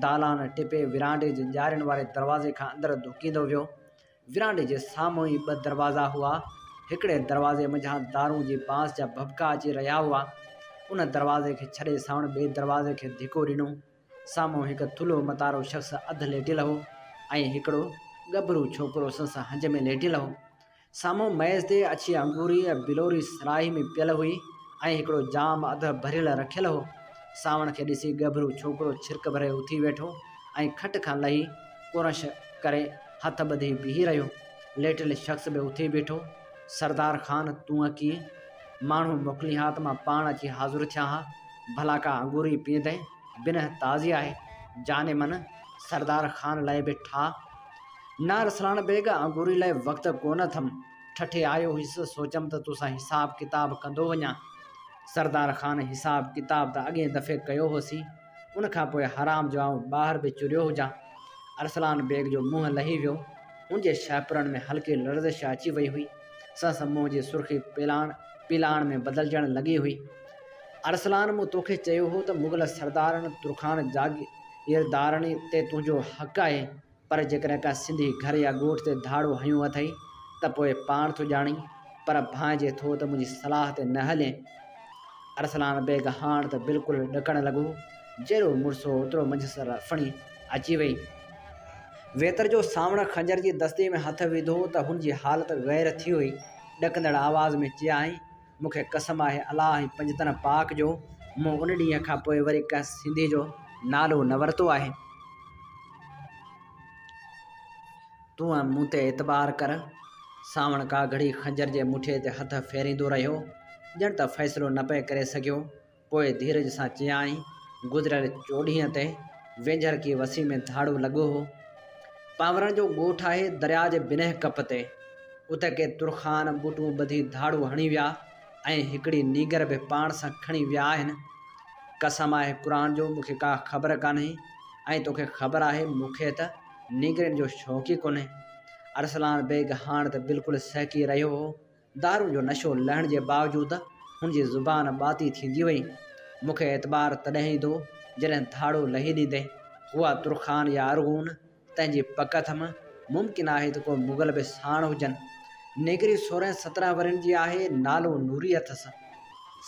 दालान टिपे विरांडे जे ॼारियुनि वारे दरवाज़े खां अंदरि धुकींदो वियो। विरांडे जे साम्हूं ई 2 दरवाज़ा हुआ। हिकिड़े दरवाज़े मंझां दारूं जी बांस जा भभका अची रहिया हुआ। उन दरवाज़े खे छॾे सावण ॿिए दरवाज़े खे धिको ॾिनो। साम्हूं हिकु थुल्हो मतारो शख़्स अधु लेटियल हो ऐं हिकिड़ो गभरू छोकिरो संस हंज में लेटियल हो। साम्हूं मेज़ ते अछी अंगूरी ऐं बिलोरी सराही में पियल हुई ऐं हिकिड़ो जाम अधु भरियल रखियल हो। सावण खे ॾिसी गभरू छोकिरो छिरक भरे उथी वेठो ऐं खट खां लही कुरश करे हथ ॿधी बीही रहियो। लेटियल शख़्स बि उथी बीठो। सरदार ख़ान, तूं अकी माण्हू मोकिली हा त मां पाण अची हाज़ुर थियां हा। भला का अंगूरी पीअंदे बिन ताज़ी आहे। जाने मन सरदार ख़ान लाइ बि ठाह। न अरसलान बेग, अंगूरी लाइ वक़्तु कोन अथमि। ठठे आयो हुयुसि, सोचमि त तोसां हिसाब किताब कंदो वञा। सरदार ख़ान, हिसाब किताब त अॻे दफ़े कयो होसीं, उन खां पोइ हराम जो आऊं ॿाहिरि बि चुरियो हुजां। अरसलान बेग जो मुंहुं लही वियो। हुनजे शहपुरनि में हल्की लर्ज़िश अची वई हुई। संस मुंहं जी सुर्ख़ी पीलाण में बदिलजण लॻी हुई। अरसलान, मूं तोखे चयो हो त मुग़ल सरदारनि तुरखान जागीरदारनि ते तुंहिंजो हक़ आहे, पर जेकॾहिं का सिंधी घर या ॻोठ ते धाड़ो हयूं अथई त पोइ पाण थो ॼाणी, पर भांइजे थो त मुंहिंजी सलाह ते न हले। अरसलान बेग हाण त बिल्कुलु ॾकण लॻो। जहिड़ो मुड़िसो ओतिरो मंझंदि रफणी अची वई। वेतर जो सावण खंजर जी दस्ती में हथ विधो त हुनजी हालत ग़ैर थी हुई। ॾकंदड़ आवाज़ में चयाईं, मूंखे कसम आहे अलाह ऐं पंजतन पाक जो, मूं उन ॾींहं खां पोइ वरी कंहिं सिंधी जो नालो न वरितो आहे। तूं मूं ते एतबार कर। सावण का घड़ी खंजर जे मुठे ते हथ फेरींदो रहियो, ॼण त फ़ैसिलो न पिए करे सघियो। पोइ धीरज सां चयाईं, गुज़िरियल 24 ते वेंझर की वसी में धाड़ो लॻो हो। पावरनि जो ॻोठु आहे दरिया जे बिन्हे कप ते। उते के तुरखान बूटूं ॿधी धाड़ो हणी विया ऐं हिकिड़ी नीगर बि पाण सां खणी विया आहिनि। कसम आहे क़ुरान जो, मूंखे का ख़बर कान्हे ऐं तोखे ख़बर आहे मूंखे त नीगरनि जो शौक़ु ई कोन्हे। अरसलान बेग हाण त बिल्कुलु सहकी रहियो हो। दारू जो नशो लहण जे बावजूदि हुनजी ज़ुबान ॿाती थींदी हुई। मूंखे एतबार तॾहिं ईंदो जॾहिं धाड़ो लही ॾींदे। हुआ तुरखान या अरगून, तंहिंजी पक थमि मुमकिन आहे त को मुग़ल बि साण हुजनि। निकिरी 16-17 वरनि जी आहे, नालो नूरी अथसि।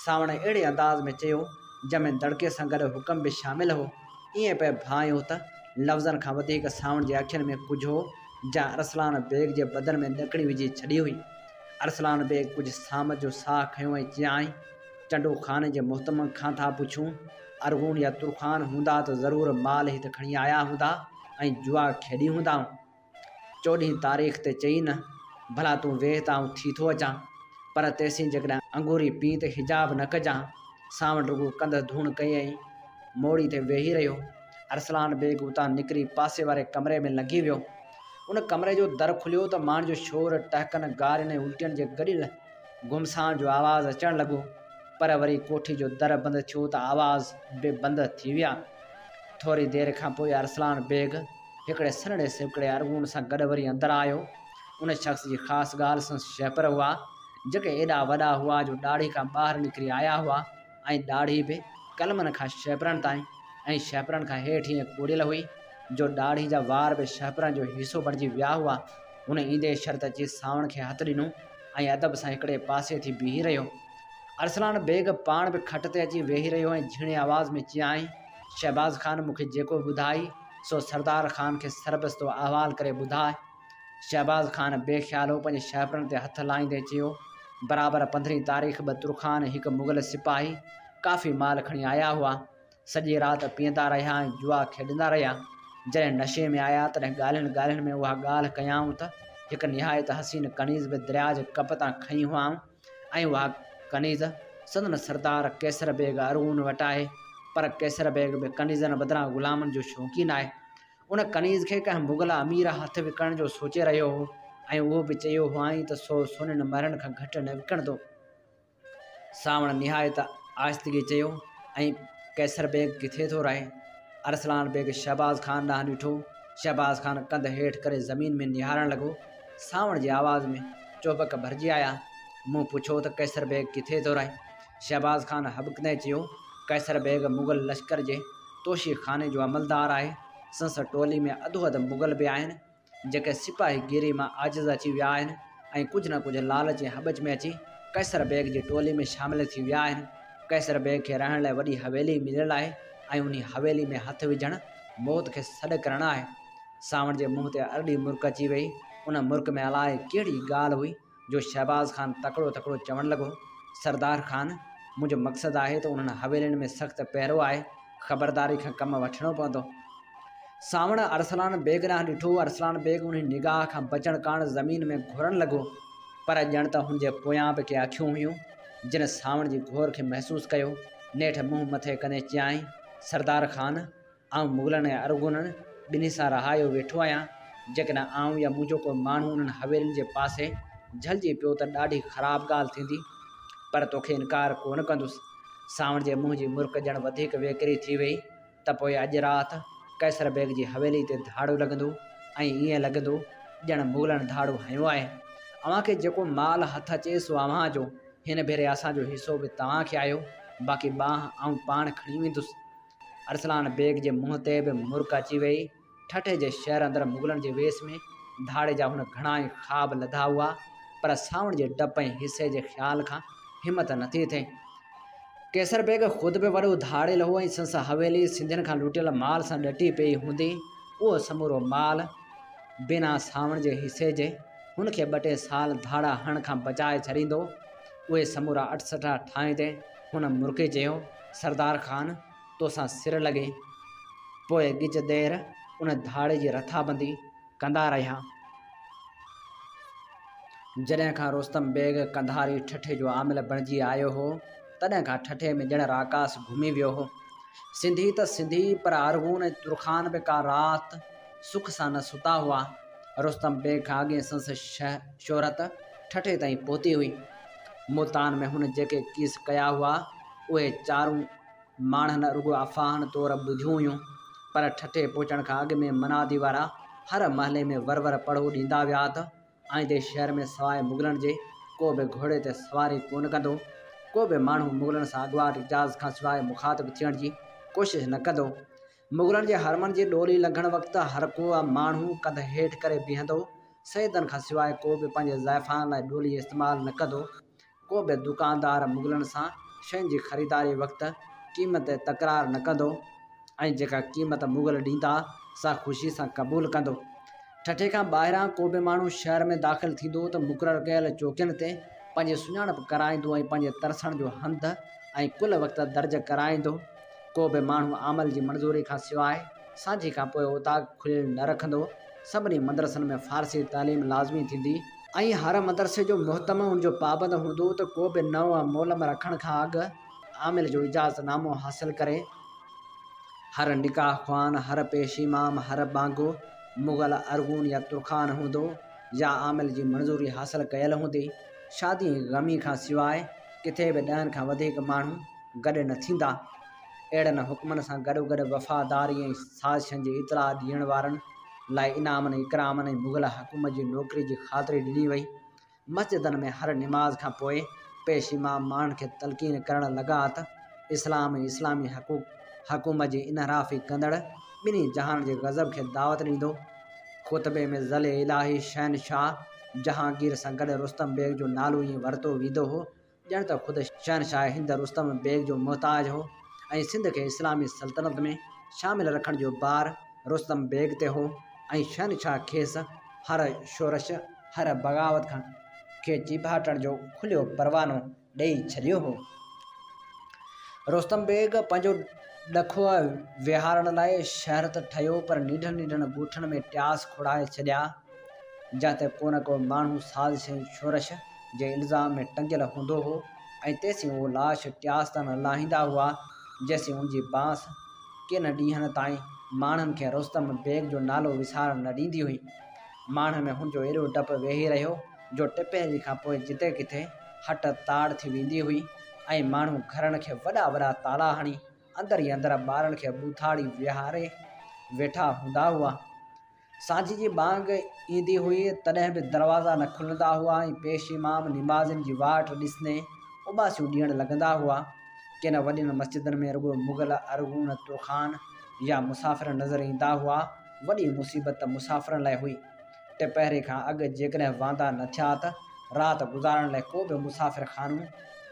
सावण अहिड़े अंदाज़ में चयो जंहिंमें दड़के सां गॾु हुकम बि शामिल हो। ईअं पिए भायो त लफ़्ज़नि खां वधीक सावण जे अखियुनि में कुझु हो जा अरसलान बेग जे बदन में निकिरी विझी छॾी हुई। अरसलान बेग कुझु साम जो साह खयो ऐं चयाईं, चंडू खाने जे मुहतम खां था पुछूं, अरगून या तुरखान हूंदा त ज़रूरु माल हिते खणी आया हूंदा ऐं जुआ खेॾी हूंदा। 14 तारीख़ ते चई न, भला तूं वेह त आउं थी थो अचां, पर तेसीं जेकॾहिं अंगूरी पी त हिजाब न कजां। सावण रुगो कंध धूण कई ऐं मोड़ी ते वेही रहियो। अरसलान बेग उतां निकिरी पासे वारे कमरे में लंघी वियो। उन कमरे जो दर खुलियो त माण्हुनि जो शोर, टहकनि, गारियुनि ऐं उल्टियुनि जे गॾियल घुमसाण जो आवाज़ अचणु लॻो। पर वरी कोठी जो दर बंदि थियो त आवाज़ बि बंदि थी विया। थोरी देरि खां पोइ अरसलान बेग हिकिड़े सन्हड़े सिकिड़े अरगून सां गॾु वरी अंदरि आयो। उन शख़्स जी ख़ासि ॻाल्हि सां शेपर हुआ जेके एॾा वॾा हुआ जो ॾाढ़ी खां ॿाहिरि निकिरी आया हुआ ऐं ॾाढ़ी बि कलमनि खां शेपरनि ताईं ऐं शेपरनि खां हेठि ईअं कोड़ियल हुई जो ॾाढ़ी जा वार बि शेपरनि जो हिसो बणिजी विया हुआ। हुन ईंदे शर्त अची सावण खे हथु ॾिनो ऐं अदब सां हिकिड़े पासे थी बीही रहियो। अरसलान बेग पाण बि खट ते अची वेही रहियो ऐं झीणे आवाज़ में चयाईं, शहबाज़ ख़ान मूंखे जेको ॿुधाई सो सरदार ख़ान खे सरबस्तो अहवाल करे ॿुधाए। शहबाज़ ख़ान बेख़्यालो पंहिंजे शेपरनि ते हथु लाहींदे चयो, बराबरि 15 तारीख़ ब तुरखान हिकु मुग़ल सिपाही काफ़ी माल खणी आया हुआ। सॼी राति पीअंदा रहिया ऐं जुआ खेॾंदा रहिया। जॾहिं नशे में आया तॾहिं ॻाल्हियुनि ॻाल्हियुनि में उहा ॻाल्हि कयाऊं त हिकु निहायत हसीन कनीज़ बि दरिया जे कप तां खई हुआऊं ऐं उहा कनीज़ संदन सरदार कैसर बेग अरगून वटि आहे। पर कैसर बेग बि कनीज़नि बदिरां ग़ुलामनि जो शौक़ीन आहे। उन कनीज़ खे कंहिं मुग़ल अमीर हथु विकण जो सोचे रहियो हो ऐं उहो बि चयो हुआईं त सो सोननि मरनि खां घटि न विकणंदो। सावण निहायत आहिस्तगी चयो, ऐं कैसर बेग किथे थो रहे? अरसलान बेग शहबाज़ ख़ान ॾांहुं ॾिठो। शहबाज़ ख़ान कंध हेठि करे ज़मीन में निहारणु लॻो। सावण जी आवाज़ में चौबक भरिजी आया। मूं पुछो त कैसर बेग किथे थो रहे? शहबाज़ ख़ान हबकंदे चयो, कैसर बेग मुग़ल लश्कर जे तोशी खाने जो अमलदार आहे। संस टोली में अधो अधु मुग़ल बि आहिनि जेके सिपाही गिरी मां आजिज़ अची विया आहिनि ऐं कुझु न कुझु लालच ऐं हबच में अची कैसर बेग जी टोली में शामिल थी विया आहिनि। कैसर बेग खे रहण लाइ वॾी हवेली मिलियल आहे ऐं उन हवेली में हथु विझणु मौत खे सॾु करणु आहे। सावण जे मुंहं ते अरड़ी मुर्क अची वई। उन मुर्क में अलाए कहिड़ी ॻाल्हि हुई जो शहबाज़ ख़ान तकिड़ो तकिड़ो चवणु लॻो, सरदार ख़ान, मुंहिंजो मक़सदु आहे त उन्हनि हवेलियुनि में सख़्तु पहिरो आहे, ख़बरदारी खां कमु वठिणो पवंदो। सावण अरसलान बेग ॾांहुं ॾिठो। अरसलान बेग उन निगाह खां बचण कारण ज़मीन में घुरणु लॻो, पर ॼण त हुनजे पोयां बि के अखियूं हुयूं जिन सावण जी घोर खे महसूसु कयो। नेठि मुंहुं मथे कंदे चयाईं, सरदार ख़ान, आउं मुग़लनि ऐं अरगुननि ॿिन्ही सां रहायो वेठो आहियां। जेकॾहिं आउं या मुंहिंजो को माण्हू उन्हनि हवेलियुनि जे पासे झलिजी पियो त ॾाढी ख़राबु ॻाल्हि थींदी, पर तोखे इनकार कोन कंदुसि। सावण जे मुंहं जी मुर्क ॼण वधीक वेकिरी थी वई त पोइ अॼु राति कैसर बेग जी हवेली ते धाड़ो लॻंदो ऐं ईअं लॻंदो ॼण मुग़लनि धाड़ो हयो आहे। अव्हांखे जेको माल हथु अचे सो अव्हांजो, हिन भेरे असांजो हिसो बि तव्हांखे आयो, बाक़ी बांह आउं पाण खणी वेंदुसि। अरसलान बेग जे मुंहं ते बि मुर्क अची वई। ठठे जे शहर अंदरि मुग़लनि जे वेस में धाड़े जा हुन घणा ई ख़्वाब लधा हुआ, पर सावण जे डप ऐं हिसे जे ख़्याल खां हिमत नथी थिए। कैसर बेग ख़ुदि बि वॾो धाड़ियल हो ऐं संस हवेली सिंधियुनि खां लुटियल माल सां ॾटी पई हूंदी। उहो समूरो माल बिना सावण जे हिसे जे हुनखे 2-2 साल धाड़ा हण खां बचाए छॾींदो। उहे समूरा 68 ठाहींदे हुन मुर्के चयो, सरदार ख़ान, तोसां सिर लॻे। पोइ गिज देर उन धाड़े जी रथाबंदी कंदा रहिया। जॾहिं खां रुस्तम बेग कंधारी ठठे जो आमिल बणिजी आयो हो, तॾहिं खां ठठे में ॼण आकाश घुमी वियो हो। सिंधी त सिंधी, पर अरगून ऐं तुरखान बि का राति सुख सां न सुता हुआ। रुस्तम बेग खां अॻे संस शोहरत ठठे ताईं पहुती हुई। मुल्तान में हुन जेके कीस कया हुआ उहे चारूं माण्हुनि रुगो अफ़वाहनि तौरु ॿुधियूं हुयूं, पर ठठे पहुचण खां अॻु में मनादी वारा हर महले में वर पढ़ो ॾींदा विया त आईंदे शहर में सवाइ मुग़लनि जे को बि घोड़े ते सवारी कोन कंदो, को बि माण्हू मुग़लनि सां अॻुवाट इजाज़ खां सवाइ मुखातिब थियण जी कोशिशि न कंदो। मुग़लनि जे हरमनि जी डोली लंघण वक़्तु हर को माण्हू कद हेठि करे बीहंदो। सैदनि खां सवाइ को बि पंहिंजे ज़ाइफ़ान लाइ डोली इस्तेमालु न कंदो। को बि दुकानदार मुग़लनि सां शयुनि जी ख़रीदारी वक़्तु क़ीमत ते तकरार न कंदो ऐं जेका क़ीमत मुग़ल ॾींदा सा ख़ुशी सां क़बूलु कंदो। ठठे खां ॿाहिरां को बि माण्हू शहर में दाख़िल थींदो त मुक़ररु कयल चौकियुनि ते पंहिंजी सुञाणप कराईंदो ऐं पंहिंजे तरसण जो हंधु ऐं कुल वक़्तु दर्ज कराईंदो। को बि माण्हू आमल जी मंज़ूरी खां सवाइ सांझी खां पोइ उताक खुलियल न रखंदो। सभिनी मदरसनि में फ़ारसी तालीम लाज़मी थींदी ऐं हर मदरसे जो मुहतम उनजो पाबंद हूंदो त को बि नओं मोलम रखण खां अॻु आमिल जो इजाज़तनामो हासिलु करे। हर निकाह ख़्वान, हर पेशीमाम, हर बांगो मुग़ल अरगून या तुर्खान हूंदो या आमिल जी मंज़ूरी हासिलु कयल हूंदी। शादी ग़मी खां सवाइ किथे बि 10 खां वधीक माण्हू गॾु न थींदा। अहिड़नि हुक्मनि सां गॾोगॾु वफ़ादारी ऐं साज़िशनि जी इतलाह ॾियण वारनि लाइ इनामनि इकरामनि ऐं मुग़ल हुकूमत जी नौकरी जी ख़ातिरी ॾिनी वई। मस्जिदनि में हर निमाज़ खां पोइ पेश इमाम माण्हुनि खे तलक़ीन करणु लॻा त इस्लाम ऐं इस्लामी हुकूमत जी इनहराफ़ी कंदड़ ॿिन्ही जहान जे गज़ब खे दावत ॾींदो। ख़ुतबे में ज़ले इलाही शहनशाह जहांगीर सां गॾु रुस्तम बेग जो नालो ईअं वरितो वेंदो हो ॼण त ख़ुदि शहनशाह हिंद रुस्तम बेग जो मुहताज हो ऐं सिंध खे इस्लामी सल्तनत में शामिलु रखण जो बार रुस्तम बेग ते हो ऐं शहनशाह खेसि हर शोरश हर बग़ावत खां खे चिभाटण जो खुलियो परवानो ॾेई छॾियो हो। रुस्तम बेग पंहिंजो ॾखो विहारण लाइ शहरत ठहियो पर नीढनि नीढनि ॻोठनि में ट्यास खोड़ाए छॾिया जिते को न को माण्हू साज़िश ऐं शोरश जे इल्ज़ाम में टंगियल हूंदो हो ऐं तेसीं उहो लाश ट्यास तां न लाहींदा हुआ जेसीं उनजी बांस किन ॾींहंनि ताईं माण्हुनि खे रुस्तम बेग जो नालो विसारण न ॾींदी हुई। माण्हुनि में हुनजो एॾो डपु वेही रहियो जो टिपहरी खां पोइ जिते किथे हट ताड़ थी वेंदी हुई ऐं माण्हू घरनि खे वॾा वॾा ताला हणी अंदरि ई अंदरि ॿारनि खे ॿुथाड़ी विहारे वेठा हूंदा हुआ। सांझी जी बांग ईंदी हुई तॾहिं बि दरवाज़ा न खुलंदा हुआ ऐं पेश इमाम निमाज़िन जी वाट ॾिसंदे उबासियूं ॾियणु लॻंदा हुआ। किन वॾियुनि मस्जिदनि में रुॻो मुग़ल अरगून तुर्खान या मुसाफ़िर नज़र ईंदा हुआ। वॾी मुसीबत मुसाफ़िरनि लाइ हुई। टिपहरे खां अॻु जेकॾहिं वांदा न थिया त राति गुज़ारण लाइ को बि मुसाफ़िर ख़ानू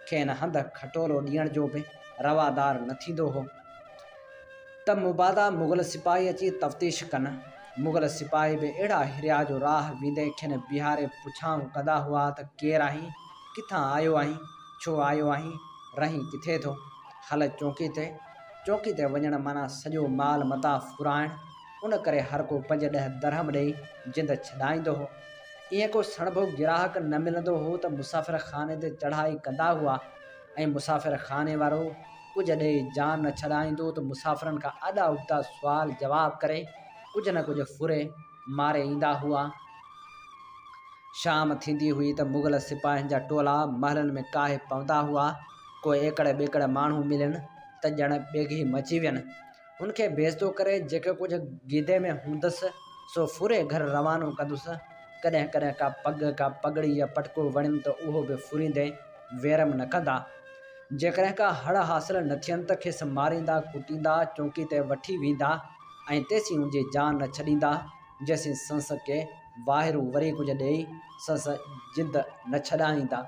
खेनि हंधि खटोलो ॾियण जो बि रवादार न थींदो हो त मुबादा मुग़ल सिपाही अची तफ़्तीश कनि। मुग़ल सिपाही बि अहिड़ा हिरिया जो राह वेंदे खेनि बीहारे पुछाऊं कंदा हुआ त केरु आहीं, किथां आयो आहीं, छो आयो आहीं, रहीं किथे थो। हल चौकी ते वञणु माना सॼो माल मता फुराइण। उन करे हर को 5-10 दरहम ॾेई जिंद छॾाईंदो हो। ईअं को सणभो गिराहक न मिलंदो हो त मुसाफ़िर खाने ते चढ़ाई कंदा हुआ ऐं मुसाफ़िर खाने वारो कुझु ॾेई जान न छॾाईंदो त मुसाफ़िरनि खां आॾा उबता सुवाल जवाब करे कुझु न कुझु फुरे मारे ईंदा हुआ। शाम थींदी हुई त मुग़ल सिपाहियुनि जा टोला महलनि में काहे पवंदा हुआ। को एकड़ ॿेकड़ माण्हू मिलनि त ॼण ॿेगी मची वियनि। उनखे बेइज़्तो करे जेके कुझु गीदे में हूंदसि सो फुरे घर रवानो कंदुसि। कॾहिं कॾहिं का पग का पगड़ी या पटको वणनि त उहो बि फुरींदे वेरम न कंदा। जेकॾहिं का हड़ हासिल न थियनि त खेसि मारींदा कुटींदा चौकी ते वठी वेंदा ऐं तेसीं उनजी जान न छॾींदा जेसीं संस के वाहिरू वरी कुझु ॾेई संस जिंद न छॾाईंदा।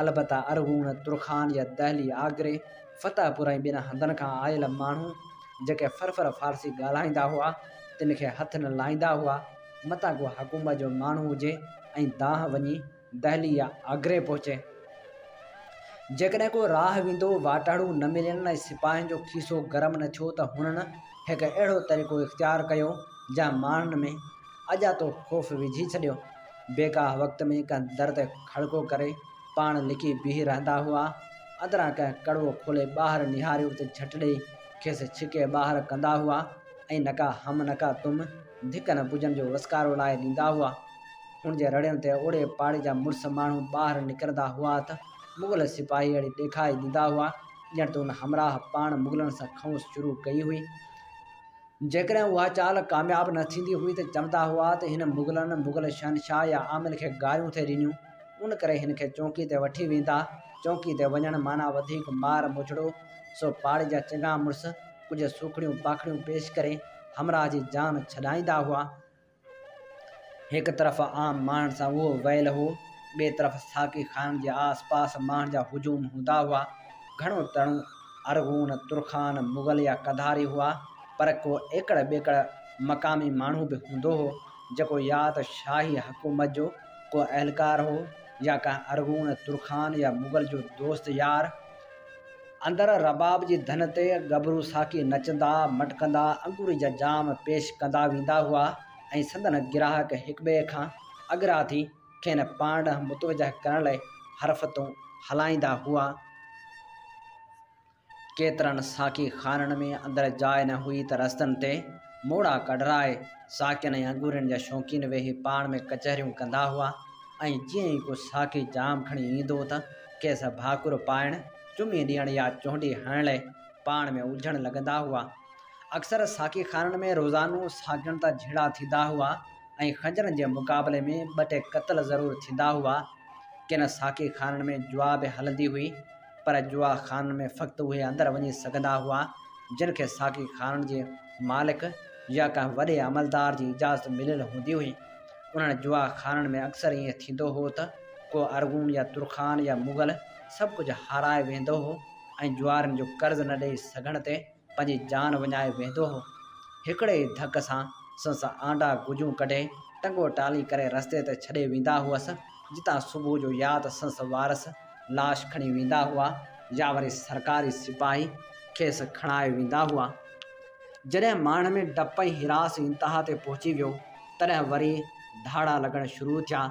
अलबत्ता अरगून तुर्खान या दहली आगरे फतेहपुर ऐं ॿिनि हंधनि खां आयल माण्हू जेके फरफर फ़ारसी ॻाल्हाईंदा हुआ तिन खे हथ न लाहींदा हुआ मतां को हुकूमत जो माण्हू हुजे ऐं दाह वञी दहली या आगरे पहुचे। जेकॾहिं को राह वेंदो वाटाड़ू न मिलनि ऐं सिपाहियुनि जो खीसो गरम न थियो त हुननि हिकु अहिड़ो तरीक़ो इख़्तियार कयो जंहिं माण्हुनि में अजातो ख़ौफ़ विझी छॾियो। बेगाह वक़्त में कंहिं दर ते खड़को करे पाण लिकी बीह रहंदा हुआ। अंदरां कंहिं कड़वो खोले ॿाहिरि निहारियो त झट ॾेई खेसि छिके ॿाहिरि कंदा हुआ ऐं न का हम न का तुम धिकनि भुजनि जो वसकारो लाइ ॾींदा हुआ। हुनजे रड़ियुनि ते ओड़े पाड़े जा मुड़ुस माण्हू ॿाहिरि निकिरंदा हुआ त मुग़ल सिपाही अहिड़ी ॾेखारी ॾींदा हुआ ॼण त उन हमराह पाण मुग़लनि सां खऊंसि शुरू कई हुई। जेकॾहिं उहा चाल कामयाबु न थींदी हुई त चवंदा हुआ त हिन मुग़लनि मुग़ल शहनशाह या आमिल खे गारियूं थे ॾिनियूं। उन करे हिन खे चौकी ते वठी वेंदा। चौकी ते वञणु माना वधीक मार मुछड़ो। सो पाड़े जा चङा मुड़ुस कुछ सुखड़ियूं पाखड़ियूं पेश करे हमरा जी जान छॾाईंदा हुआ। एक तरफ़ आम माण्हुनि सां उहो वयल हो, ॿिए तरफ़ साक़ी खान जे आस पास माण्हुनि जा हुजूम हूंदा हुआ। घणो तणु अरगून तुरखान मुग़ल या कधारी हुआ, पर को एकड़ ॿेकड़ मक़ामी माण्हू बि हूंदो हो जेको या त शाही हुकूमत जो को अहलकार हो या का अरगून तुरखान या मुग़ल जो दोस्त यार। अंदर रबाब जी धन ते गबरू साकी नचंदा मटकंदा अंगूरी जा जाम पेश कंदा वेंदा हुआ ऐं संदन गिराहक हिक ॿिए खां अॻिरा थी खेनि पाण ॾांहुं मुतवजह करण लाइ हरफ़तूं हलाईंदा हुआ। केतिरनि साकी खाननि में अंदरि जाइ न हुई त रस्तनि ते मोड़ा कढराए साकियुनि ऐं अंगूरनि जा शौक़ीन वेही पाण में कचहरियूं कंदा हुआ ऐं जीअं ई को साकी जाम खणी ईंदो त केस भाकुर पाइण चुमी ॾियण या चोंडी हणण लाइ पाण में उलझण लॻंदा हुआ। अक्सर साकी खाननि में रोज़ानो साकियुनि तां झेड़ा थींदा हुआ ऐं खंजरनि जे मुक़ाबले में 2-3 क़त्ल ज़रूरु थींदा हुआ। किन साकी खाननि में जुआ बि हलंदी हुई, पर जुआ खाननि में फ़क़्ति उहे अंदरि वञी सघंदा हुआ जिन खे साकी खाननि जे मालिक या का वॾे अमलदार जी इजाज़त मिलियल हूंदी हुई। उन्हनि जुआ खाननि में अक्सर ईअं थींदो हो त को अरगून या तुरखान या मुग़ल सभु कुझु हाराए वेंदो हो ऐं जुआरनि जो कर्ज़ न ॾेई सघण ते पंहिंजी जान विञाए वेंदो हो। हिकिड़े ई धक सां संस आंडा गुजूं कढे टंगो टाली करे रस्ते ते छॾे वेंदा हुअसि, जितां सुबुह जो या त संस वारस लाश खणी वेंदा हुआ या वरी सरकारी सिपाही खेसि खणाए वेंदा हुआ। जॾहिं माण्हुनि में डप ऐं हिरास इंतिहा ते पहुची वियो तॾहिं वरी धाड़ा लॻण शुरू थिया।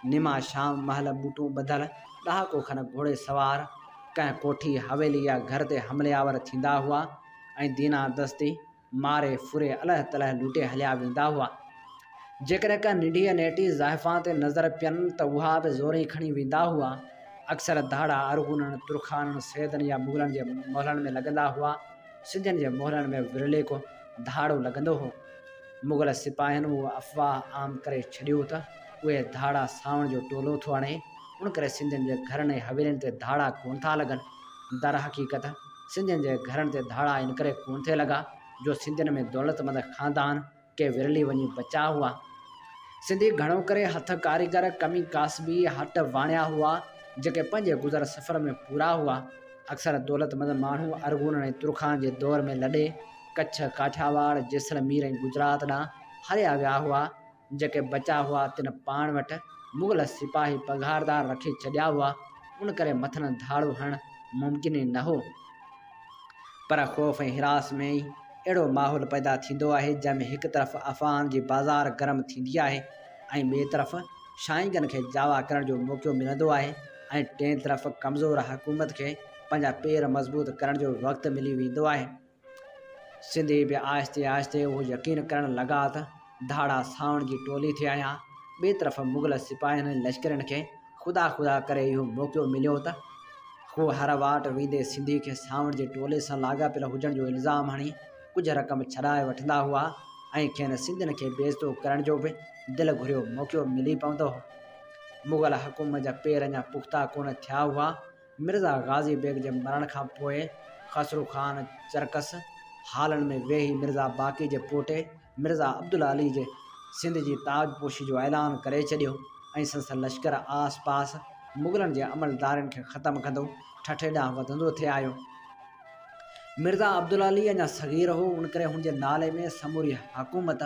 निमा शाम महल बूटूं ॿधल ॾहाको खनि घोड़े सवार कंहिं कोठी हवेली या घर ते हमलियावर थींदा हुआ ऐं दीना दस्ती मारे फुरे अलह तलह लूटे हलिया वेंदा हुआ। जेकॾहिं का निढीअ नेटी ज़ाइफ़ां ते नज़र पियनि त उहा बि ज़ोरी खणी वेंदा हुआ। अक्सर धाड़ा अरगूननि तुरखाननि सैदनि या मुग़लनि जे मोहलनि में लॻंदा हुआ। सिंधियुनि जे मोहलनि में विरले को धाड़ो लॻंदो हो। मुग़ल सिपाहियुनि उहो अफ़वाह आम करे छॾियो त उहे धाड़ा सावण जो टोलो थो आणे, उन करे सिंधियुनि जे घरनि ऐं हवेलियुनि ते धाड़ा कोन था लॻनि। दर हक़ीक़त सिंधियुनि जे घरनि ते धाड़ा इन करे कोन थे लॻा जो सिंधियुनि में दौलतमंद ख़ानदान के विरली वञी बचा हुआ। सिंधी घणो करे हथ कारीगर कमी कासबी हट वाणिया हुआ जेके पंहिंजे गुज़र सफ़र में पूरा हुआ। अक्सर दौलतमंद माण्हू अरगून ऐं तुरखान जे दौर में लॾे कच्छ काठियावाड़ जैसलमेर ऐं गुजरात ॾांहुं हलिया विया हुआ। जेके बचा हुआ तिन पाण वटि मुग़ल सिपाही पघारदार रखी छॾिया हुआ, उन करे मथनि धाड़ो हणणु मुमकिन ई न हो। पर ख़ौफ़ ऐं हिरास में ई अहिड़ो माहौल पैदा थींदो आहे जंहिंमें हिकु तरफ़ अफ़वाहनि जी बाज़ार गरम थींदी आहे ऐं ॿिए तरफ़ शाइंगनि खे जावा करण जो मौक़ो मिलंदो आहे ऐं टिएं तरफ़ कमज़ोर हुकूमत खे पंहिंजा पेर मज़बूत करण जो वक़्तु मिली वेंदो आहे। सिंधी बि आहिस्ते आहिस्ते उहो यकीन करणु लॻा त धाड़ा सावण जी टोली थिया या ॿिए तरफ़ मुग़ल सिपाहियुनि लश्करनि खे ख़ुदा ख़ुदा करे इहो मौक़ो मिलियो त हू हर वाट वेंदे सिंधी खे सावण जे टोले सां लाॻापियल हुजण जो इल्ज़ाम हणी कुझु रक़म छॾाए वठंदा हुआ ऐं खेनि सिंधियुनि खे बेइज़्ज़तो करण जो बि दिलि घुरियो मौक़ो मिली पवंदो हो। मुग़ल हुकूमत जा पेर अञा पुख़्ता कोन थिया हुआ। मिर्ज़ा गाज़ी बेग जे मरण खां पोइ खसरू ख़ान चरकस हालनि में वेही मिर्ज़ा बाक़ी जे पोटे मिर्ज़ा अब्दुल अली जे सिंध जी ताजपोशी जो ऐलान करे छॾियो ऐं संस लश्कर आस पास मुग़लनि जे अमलदारनि खे ख़तमु कंदो ठठे ॾांहुं वधंदो थे आयो। मिर्ज़ा अब्दुल अली अञा सग़ीर हो, उन करे हुन जे नाले में समूरी हुकूमत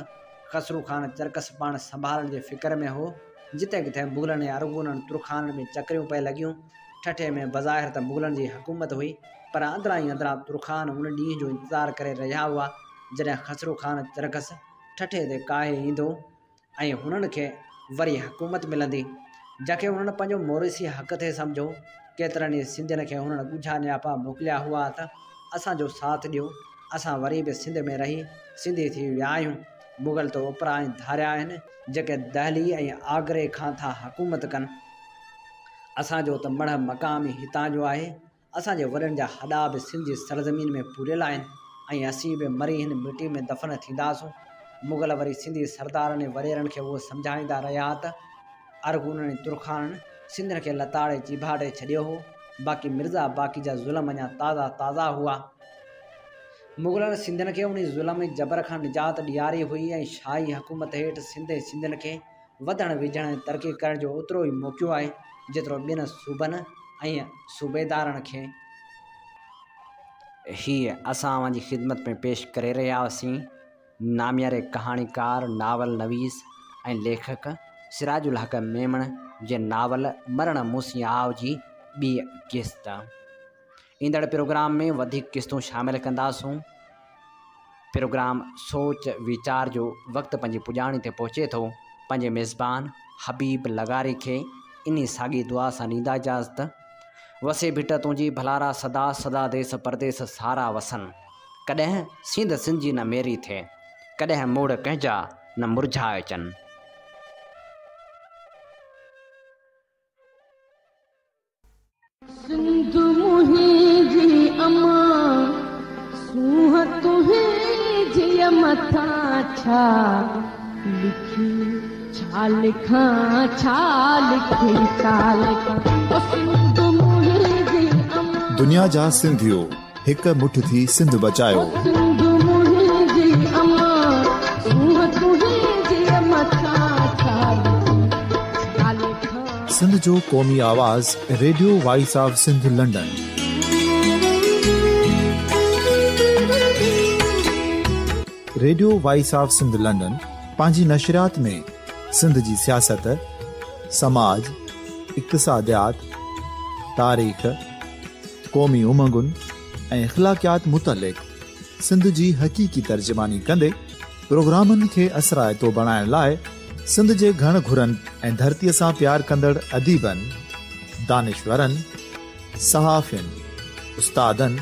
खसरू ख़ान चरकस पाण संभालण जे फ़िक्र में हो। जिते किथे मुग़लनि ऐं अरगूननि तुरखाननि में चकरियूं पए लॻियूं। ठठे में बज़ाहिर त मुग़लनि जी हुकूमत हुई, पर अंदरां ई अंदरां तुरखान उन ॾींहं जो इंतज़ारु करे रहिया हुआ जॾहिं खसरू ख़ान चरकस ठठे ते काहे ईंदो ऐं हुननि खे वरी हुकूमत मिलंदी जंहिंखे हुननि पंहिंजो मोरिसी हक़ थे सम्झो। केतिरनि ई सिंधियुनि खे हुननि ॻुझा नियापा मोकिलिया हुआ त असांजो साथ ॾियो, असां वरी बि सिंध में रही सिंधी थी विया आहियूं। मुग़ल त उपरा ऐं धारिया आहिनि जेके दहली ऐं आगरे खां था हुकूमत कनि। असांजो त मढ़ मक़ाम ई हितां जो आहे। असांजे वॾनि जा हॾा बि सिंध जी सरज़मीन में पूरियल आहिनि ऐं असीं बि मरी हिन मिटी में दफ़न थींदासूं। मुग़ल वरी सिंधी सरदारनि ऐं वॾेरनि खे उहो सम्झाईंदा रहिया त अरगूननि ऐं तुरखाननि सिंधियुनि खे लताड़े चिभाड़े छॾियो हो, बाक़ी मिर्ज़ा बाक़ी जा ज़ुल्म अञा ताज़ा ताज़ा हुआ। मुग़लनि सिंधियुनि खे उन ज़ुल्म जबर खां निजात ॾियारी हुई ऐं शाही हुकूमत हेठि सिंधियुनि खे वधण विझण ऐं तरक़ी करण जो ओतिरो ई मौक़ो आहे जेतिरो ॿियनि सूबनि ऐं सूबेदारनि खे। हीअ असां जी ख़िदमत में पेश करे रहिया हुआसीं नामियारे कहाणीकार, नावल नवीस ऐं लेखक सिराजुल हक़ मेमण जे नावल मरण मूसी आव जी ॿी किस्त। ईंदड़ प्रोग्राम में वधीक किस्तूं शामिल कंदासूं। प्रोग्राम सोच वीचार जो वक़्तु पंहिंजी पुॼाणी ते पहुचे थो। पंहिंजे मेज़बान हबीब लगारी खे इन साॻी दुआ सां ॾींदा इजाज़त। वसे भिट तुंहिंजी भलारा सदा सदा देस परदेस सारा वसन। कॾहिं सिंध सिंधी न मेरी थिए, कॾहिं मोड़ कंहिंजा न मुरझाए अचनि। सिंध मुंहिंजी अमा सूंह तुंहिंजी मथां छा लिखी, छा लिखां छा लिखी, छा लिखां। सिंध मुंहिंजी अमा दुनिया जा सिंधियो हिक मुठ थी सिंध बचायो। सिंध मुंहिंजी अमा सूंह तुंहिंजी मथां छा लिखी, छा लिखां। सिंध जो क़ौमी आवाज़ radio voice of Sindh London. Radio voice of Sindh London पंहिंजी नशरियात में सिंध जी सियासत, समाज, इक़्तिसादियात, तारीख़, क़ौमी उमंगुनि ऐं इख़्लाक़ियात मुतलिक़ सिंध जी हक़ीक़ी तर्जुमानी कंदे प्रोग्रामनि खे असराइतो बणाइण लाइ सिंध जे घण घुरनि ऐं धरतीअ सां प्यार कंदड़ अदीबनि, दानिश्वरनि, सहाफ़ियुनि, उस्तादनि,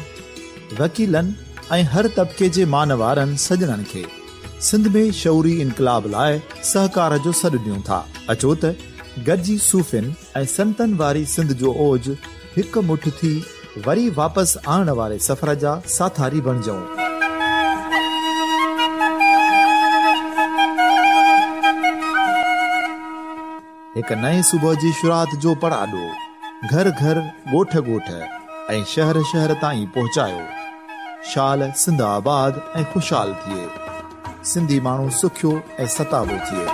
वकीलनि ऐं हर तबिके जे मानवारनि सजणनि खे सिंध में शऊरी इनकलाब लाइ सहकार जो सॾु ॾियूं था। अचो त गॾिजी सूफ़ियुनि ऐं संतनि वारी सिंध जो ओज हिकु मुठ थी वरी वापसि आणण वारे सफ़र जा साथारी बणिजऊं। हिक नए सुबुह जी शुरूआत जो पड़ाॾो घर घर, ॻोठ ॻोठ ऐं शहर शहर ताईं पहुचायो। शाल सिंध आबाद ऐं ख़ुशहाल थिए, सिंधी माण्हू सुखियो ऐं सताबो थिए।